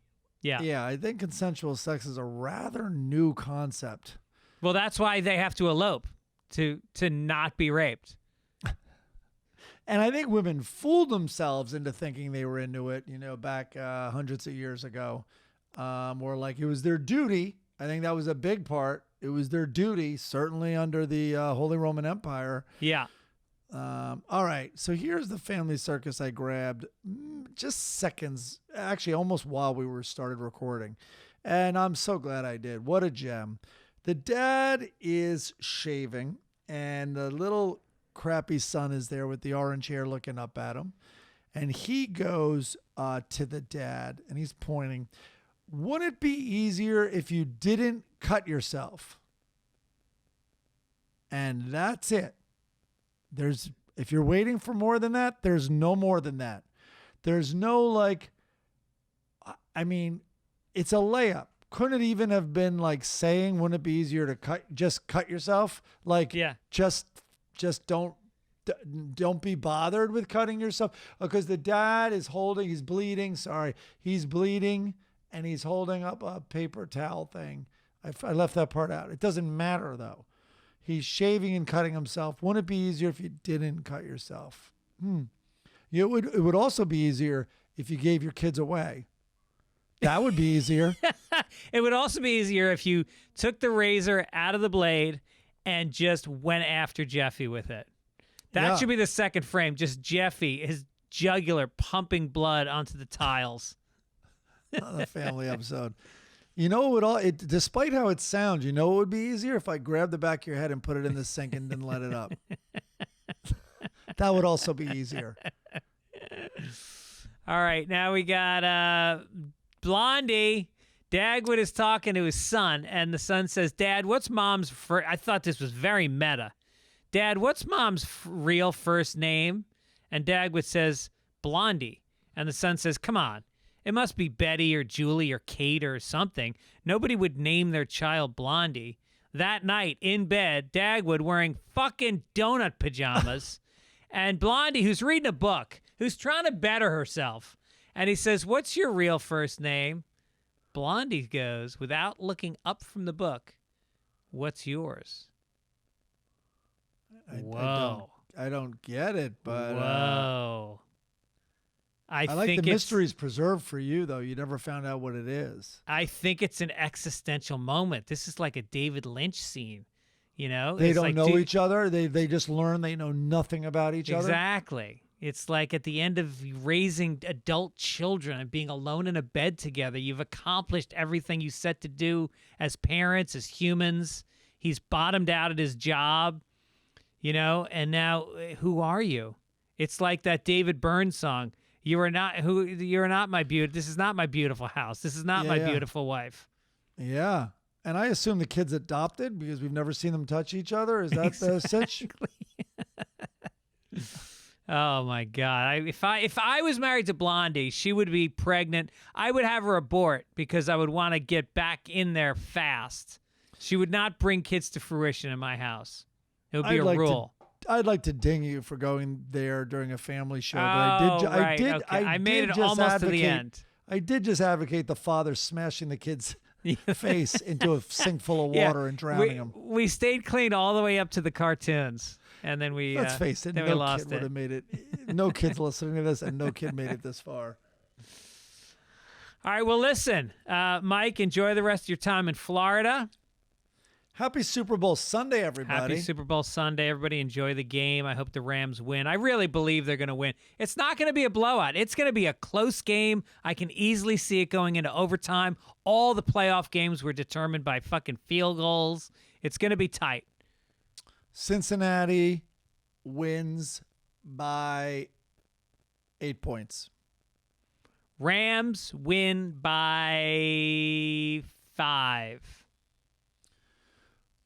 Yeah. Yeah, I think consensual sex is a rather new concept. Well, that's why they have to elope, to not be raped. And I think women fooled themselves into thinking they were into it, back hundreds of years ago. Or like it was their duty. I think that was a big part. It was their duty, certainly under the Holy Roman Empire. Yeah. All right, so here's the family circus I grabbed just seconds, actually almost while we started recording. And I'm so glad I did. What a gem. The dad is shaving, and the little crappy son is there with the orange hair looking up at him. And he goes to the dad, and he's pointing. "Wouldn't it be easier if you didn't cut yourself?" And that's it. If you're waiting for more than that, there's no more than that. There's no it's a layup. Couldn't it even have been like saying, "Wouldn't it be easier to just cut yourself?" Yeah. Just don't be bothered with cutting yourself, because the dad is he's bleeding. He's bleeding, and he's holding up a paper towel thing. I left that part out. It doesn't matter though. He's shaving and cutting himself. Wouldn't it be easier if you didn't cut yourself? It would also be easier if you gave your kids away. That would be easier. It would also be easier if you took the razor out of the blade and just went after Jeffy with it. That should be the second frame. Just Jeffy, his jugular pumping blood onto the tiles. The family episode. Despite how it sounds, it would be easier if I grabbed the back of your head and put it in the sink and then let it up. That would also be easier. All right, now we got Blondie. Dagwood is talking to his son, and the son says, "Dad, what's Mom's first?" I thought this was very meta. "Dad, what's Mom's real first name?" And Dagwood says, "Blondie." And the son says, "Come on. It must be Betty or Julie or Kate or something. Nobody would name their child Blondie." That night, in bed, Dagwood wearing fucking donut pajamas, and Blondie, who's reading a book, who's trying to better herself. And he says, "What's your real first name?" Blondie goes, without looking up from the book, "What's yours?" Whoa. I don't get it, but... Whoa. I like the mysteries preserved for you, though. You never found out what it is. I think it's an existential moment. This is like a David Lynch scene, They it's don't like, know each other. They just learn they know nothing about each other. Exactly. It's like at the end of raising adult children and being alone in a bed together, you've accomplished everything you set to do as parents, as humans. He's bottomed out at his job, and now who are you? It's like that David Byrne song. You're not my this is not my beautiful house. This is not my beautiful wife. Yeah. And I assume the kid's adopted because we've never seen them touch each other. Is that the sitch? Oh my God. If I was married to Blondie, she would be pregnant. I would have her abort because I would want to get back in there fast. She would not bring kids to fruition in my house. It would be a rule. I'd like to ding you for going there during a family show, but right. Okay. I made it almost to the end. I did just advocate the father smashing the kid's face into a sink full of water and drowning him. We stayed clean all the way up to the cartoons, and then we let's face it, then no we lost kid would have made it. No kids listening to this, and no kid made it this far. All right, well, listen, Mike, enjoy the rest of your time in Florida. Happy Super Bowl Sunday, everybody. Happy Super Bowl Sunday. Everybody enjoy the game. I hope the Rams win. I really believe they're going to win. It's not going to be a blowout. It's going to be a close game. I can easily see it going into overtime. All the playoff games were determined by fucking field goals. It's going to be tight. Cincinnati wins by 8 points. Rams win by 5.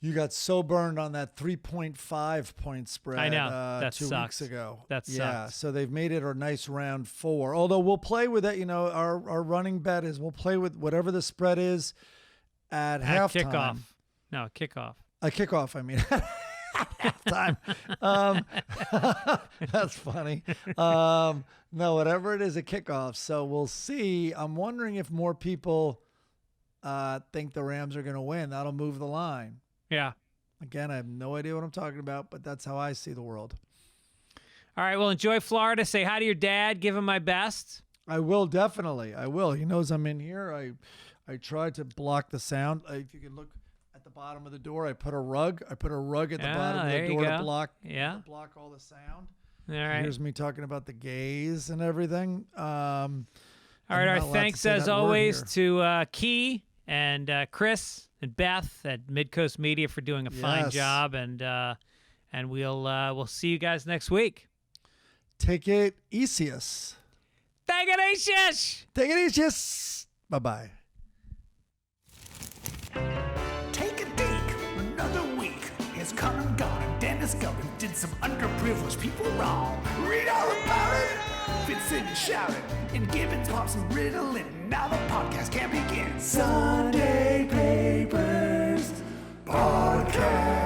You got so burned on that 3.5 point spread. I know. That 2 sucks. weeks ago. That sucks. Yeah, so they've made it a nice round 4. Although we'll play with it. Our running bet is we'll play with whatever the spread is at halftime. Kickoff. No, kickoff. A kickoff, I mean. Halftime. That's funny. No, whatever it is, a kickoff. So we'll see. I'm wondering if more people think the Rams are going to win. That'll move the line. Yeah. Again, I have no idea what I'm talking about, but that's how I see the world. All right, well, enjoy Florida. Say hi to your dad. Give him my best. I will, definitely. I will. He knows I'm in here. I try to block the sound. If you can look at the bottom of the door, I put a rug. I put a rug at the bottom of the door to block all the sound. All right. Here's me talking about the gays and everything. All right. Our thanks, as always, to Key and Chris and Beth at Midcoast Media for doing a fine job, and we'll see you guys next week. Take it easiest. Take it easiest. Take it easiest. Bye-bye. Take a dig. Another week has come and gone, and Dennis Gibbons did some underprivileged people wrong. Read all about it. Fitzsimmons shouted, and Gibbons popped some Ritalin. Now the podcast can begin. Sunday Papers Podcast.